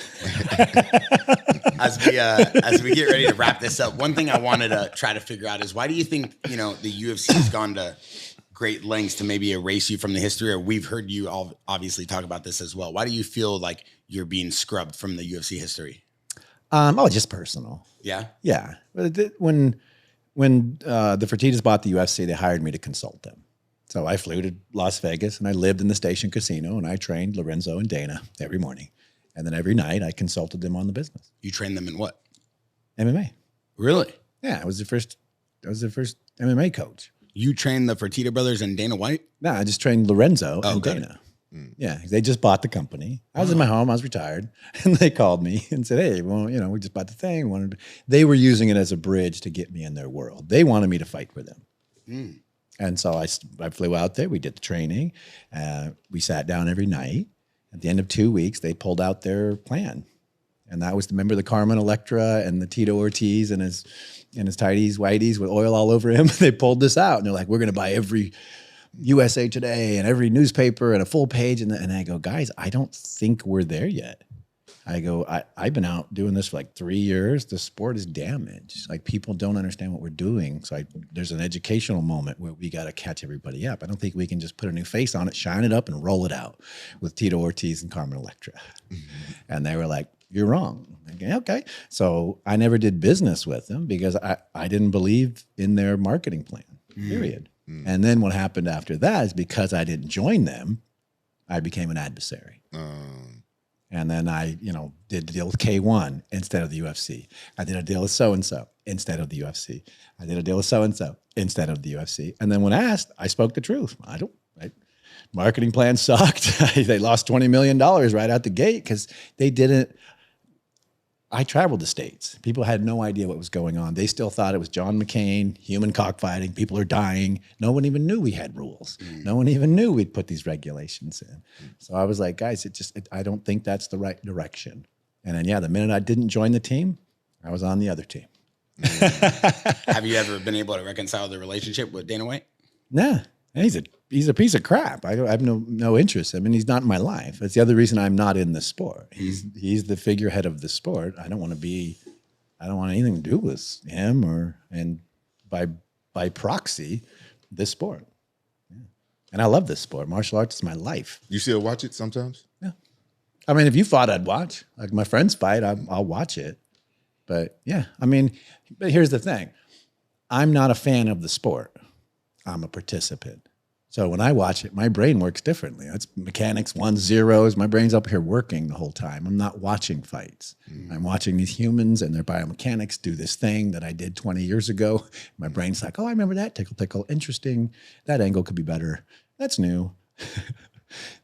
As we get ready to wrap this up, one thing I wanted to try to figure out is why do you think, the UFC has gone to great lengths to maybe erase you from the history? Or we've heard you all obviously talk about this as well. Why do you feel like you're being scrubbed from the UFC history? Just personal. Yeah? Yeah. When the Fertittas bought the UFC, they hired me to consult them. So I flew to Las Vegas and I lived in the Station Casino and I trained Lorenzo and Dana every morning. And then every night I consulted them on the business. You trained them in what? MMA. Really? Yeah, I was the first MMA coach. You trained the Fertitta brothers and Dana White? No, I just trained Lorenzo and Dana. Yeah, they just bought the company. I was in my home. I was retired. And they called me and said, hey, well, we just bought the thing. They were using it as a bridge to get me in their world. They wanted me to fight for them. And so I flew out there. We did the training. We sat down every night. At the end of 2 weeks, they pulled out their plan. And that was, remember the Carmen Electra and the Tito Ortiz and his tighties, whiteys with oil all over him? They pulled this out. And they're like, we're going to buy every USA Today and every newspaper and a full page. And I go, guys, I don't think we're there yet. I go, I've been out doing this for like 3 years. The sport is damaged. Like, people don't understand what we're doing. So there's an educational moment where we got to catch everybody up. I don't think we can just put a new face on it, shine it up, and roll it out with Tito Ortiz and Carmen Electra. And they were like, you're wrong. Okay. So I never did business with them because I didn't believe in their marketing plan, period. And then what happened after that is because I didn't join them, I became an adversary. And then I, did the deal with K1 instead of the UFC. I did a deal with so-and-so instead of the UFC. I did a deal with so-and-so instead of the UFC. And then when asked, I spoke the truth. Marketing plan sucked. They lost $20 million right out the gate because they didn't. I traveled the States. People had no idea what was going on. They still thought it was John McCain, human cockfighting. People are dying. No one even knew we had rules. No one even knew we'd put these regulations in. So I was like, guys, I don't think that's the right direction. And then, the minute I didn't join the team, I was on the other team. Have you ever been able to reconcile the relationship with Dana White? Nah. He's a piece of crap. I have no interest. I mean, he's not in my life. That's the other reason I'm not in the sport. He's the figurehead of the sport. I don't want anything to do with him and by proxy, this sport. Yeah. And I love this sport. Martial arts is my life. You still watch it sometimes? Yeah. I mean, if you fought, I'd watch. Like my friends fight, I'll watch it. But but here's the thing. I'm not a fan of the sport. I'm a participant. So when I watch it, my brain works differently. It's mechanics, ones, zeros. My brain's up here working the whole time. I'm not watching fights. I'm watching these humans and their biomechanics do this thing that I did 20 years ago. My brain's like, oh, I remember that. Tickle, tickle. Interesting. That angle could be better. That's new.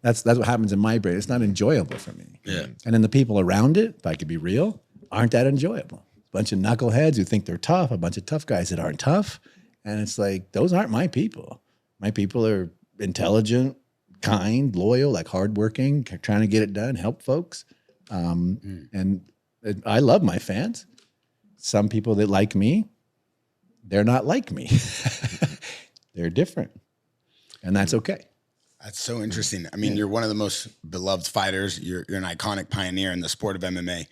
That's what happens in my brain. It's not enjoyable for me. Yeah. And then the people around it, if I could be real, aren't that enjoyable. A bunch of knuckleheads who think they're tough, a bunch of tough guys that aren't tough. And it's like, those aren't my people. My people are intelligent, kind, loyal, like hardworking, trying to get it done, help folks. And I love my fans. Some people that like me, they're not like me. They're different. And that's okay. That's so interesting. I mean, you're one of the most beloved fighters. You're an iconic pioneer in the sport of MMA.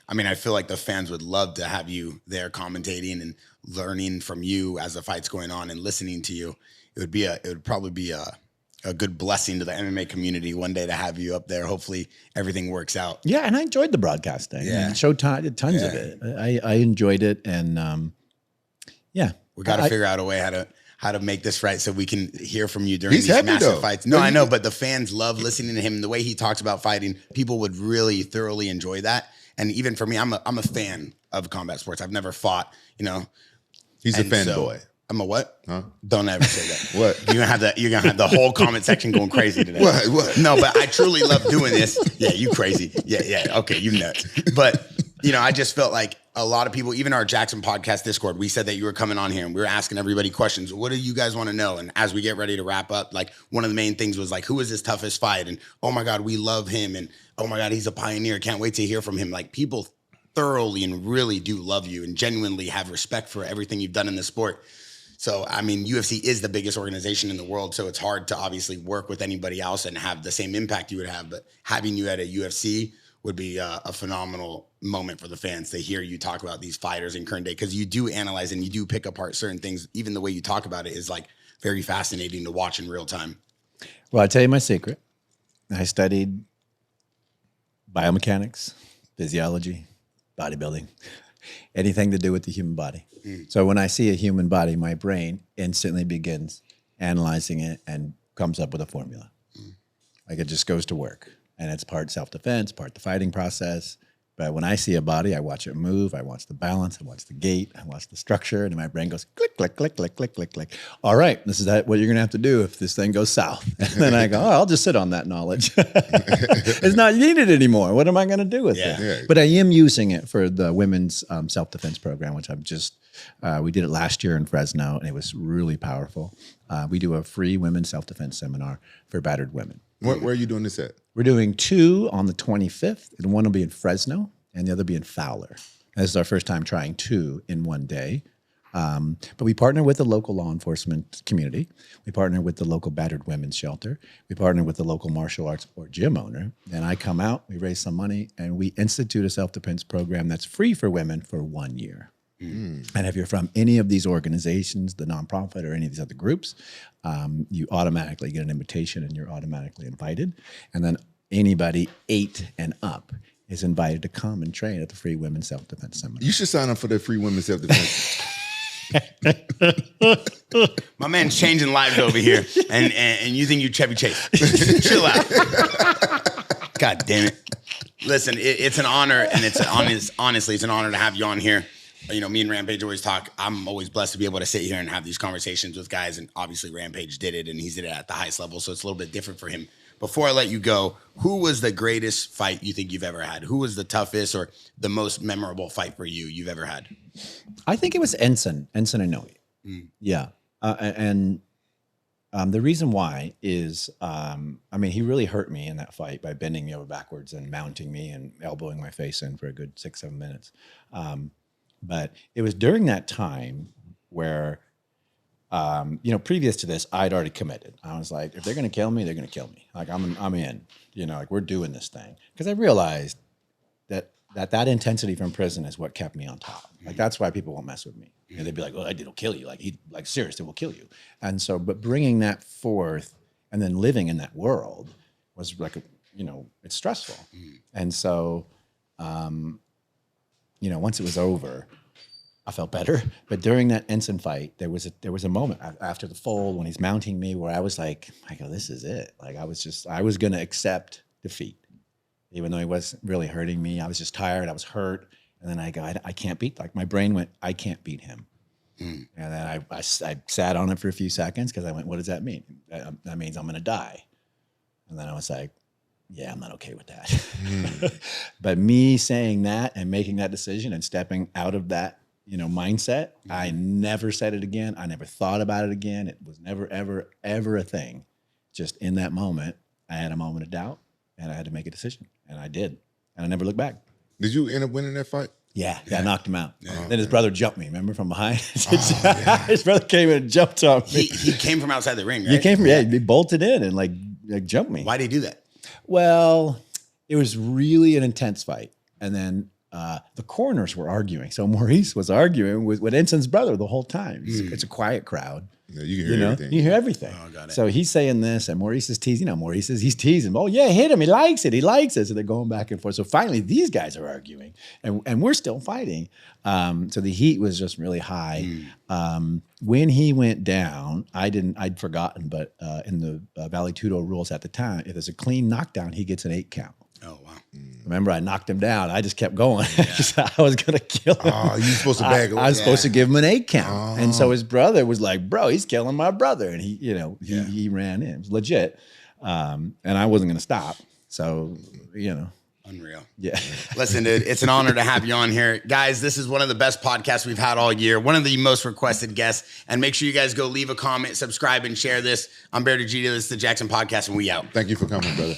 I mean, I feel like the fans would love to have you there commentating and learning from you as the fight's going on and listening to you. It would probably be a good blessing to the MMA community one day to have you up there. Hopefully everything works out. Yeah, and I enjoyed the broadcasting. Yeah. Showtime did tons of it. I enjoyed it, and We got to figure out a way how to make this right so we can hear from you during He's these happy, massive though. fights. No, I know, but the fans love listening to him and the way he talks about fighting. People would really thoroughly enjoy that. And even for me, I'm a fan of combat sports. I've never fought, you know. He's a And fanboy. I'm a what? Huh? Don't ever say that. What? You're gonna have the whole comment section going crazy today. What? No, but I truly love doing this. Yeah, you crazy. Yeah. Okay, you nuts. But you know, I just felt like a lot of people, even our JAXXON podcast Discord, we said that you were coming on here and we were asking everybody questions. What do you guys want to know? And as we get ready to wrap up, like one of the main things was like, who is his toughest fight? And oh my God, we love him. And oh my God, he's a pioneer. Can't wait to hear from him. Like people thoroughly and really do love you and genuinely have respect for everything you've done in the sport. So, I mean, UFC is the biggest organization in the world, so it's hard to obviously work with anybody else and have the same impact you would have. But having you at a UFC would be a phenomenal moment for the fans to hear you talk about these fighters in current day, because you do analyze and you do pick apart certain things. Even the way you talk about it is like very fascinating to watch in real time. Well, I'll tell you my secret. I studied biomechanics, physiology, bodybuilding, anything to do with the human body. So when I see a human body, my brain instantly begins analyzing it and comes up with a formula. Like it just goes to work. And it's part self-defense, part the fighting process. But when I see a body, I watch it move, I watch the balance, I watch the gait, I watch the structure, and my brain goes click, click, click, click, click, click, click. All right, this is what you're gonna have to do if this thing goes south. And then I go, oh, I'll just sit on that knowledge. It's not needed anymore. What am I gonna do with it? Yeah. But I am using it for the women's self-defense program, which I'm just, we did it last year in Fresno, and it was really powerful. We do a free women's self-defense seminar for battered women. Where are you doing this at? We're doing 2 on the 25th, and one will be in Fresno, and the other will be in Fowler. This is our first time trying 2 in one day. But we partner with the local law enforcement community. We partner with the local battered women's shelter. We partner with the local martial arts or gym owner. And I come out, we raise some money, and we institute a self-defense program that's free for women for 1 year. And if you're from any of these organizations, the nonprofit or any of these other groups, you automatically get an invitation and you're automatically invited. And then anybody 8 and up is invited to come and train at the free women's self-defense seminar. You should sign up for the free women's self-defense. My man's changing lives over here, and you think you Chevy Chase. Chill out. God damn it. Listen, it's an honor, and honestly, it's an honor to have you on here. You know, me and Rampage always talk. I'm always blessed to be able to sit here and have these conversations with guys, and obviously Rampage did it, and he did it at the highest level, so it's a little bit different for him. Before I let you go, who was the greatest fight you think you've ever had? Who was the toughest or the most memorable fight for you've ever had? I think it was Ensign Inoue. Yeah. And the reason why is, I mean, he really hurt me in that fight by bending me over backwards and mounting me and elbowing my face in for a good 6-7 minutes. But it was during that time where, you know, previous to this, I'd already committed. I was like, if they're going to kill me, they're going to kill me. Like I'm in, you know, like we're doing this thing. Because I realized that intensity from prison is what kept me on top. Like that's why people won't mess with me. And they'd be like, well, it'll kill you. Like seriously, will kill you. And so, but bringing that forth and then living in that world was like, you know, it's stressful. And so, you know, once it was over, I felt better. But during that Ensign fight, there was a moment after the fold when he's mounting me where I was like, I go, this is it. Like I was going to accept defeat, even though he wasn't really hurting me. I was just tired. I was hurt. And then I go, I can't beat, like my brain went, I can't beat him. And then I sat on it for a few seconds because I went, what does that mean? That means I'm going to die. And then I was like, yeah, I'm not okay with that. But me saying that and making that decision and stepping out of that, mindset, I never said it again. I never thought about it again. It was never, ever, ever a thing. Just in that moment, I had a moment of doubt and I had to make a decision. And I did. And I never looked back. Did you end up winning that fight? Yeah, I knocked him out. Yeah. Then his brother jumped me, remember, from behind? His brother came in and jumped on me. He came from outside the ring, right? He came from, he bolted in and like jumped me. Why'd he do that? Well, it was really an intense fight. And then the corners were arguing. So Maurice was arguing with Ensign's brother the whole time. It's a quiet crowd. Yeah, you can hear everything. You hear everything. Oh, got it. So he's saying this, and Maurice is teasing. He's teasing. Oh, yeah, hit him. He likes it. He likes it. So they're going back and forth. So finally, these guys are arguing, and we're still fighting. So the heat was just really high. When he went down, I'd forgotten, but in the Vale Tudo rules at the time, if there's a clean knockdown, he gets an 8 count. Oh, wow. Remember, I knocked him down. I just kept going. I was going to kill him. Oh, you supposed to bag him. I was supposed to give him an 8 count. And so his brother was like, bro, he's killing my brother. And he ran in. It was legit. And I wasn't going to stop. So, Unreal. Yeah. Listen, dude, it's an honor to have you on here. Guys, this is one of the best podcasts we've had all year. One of the most requested guests. And make sure you guys go leave a comment, subscribe, and share this. I'm Bear DeGito. This is the JAXXON Podcast, and we out. Thank you for coming, brother.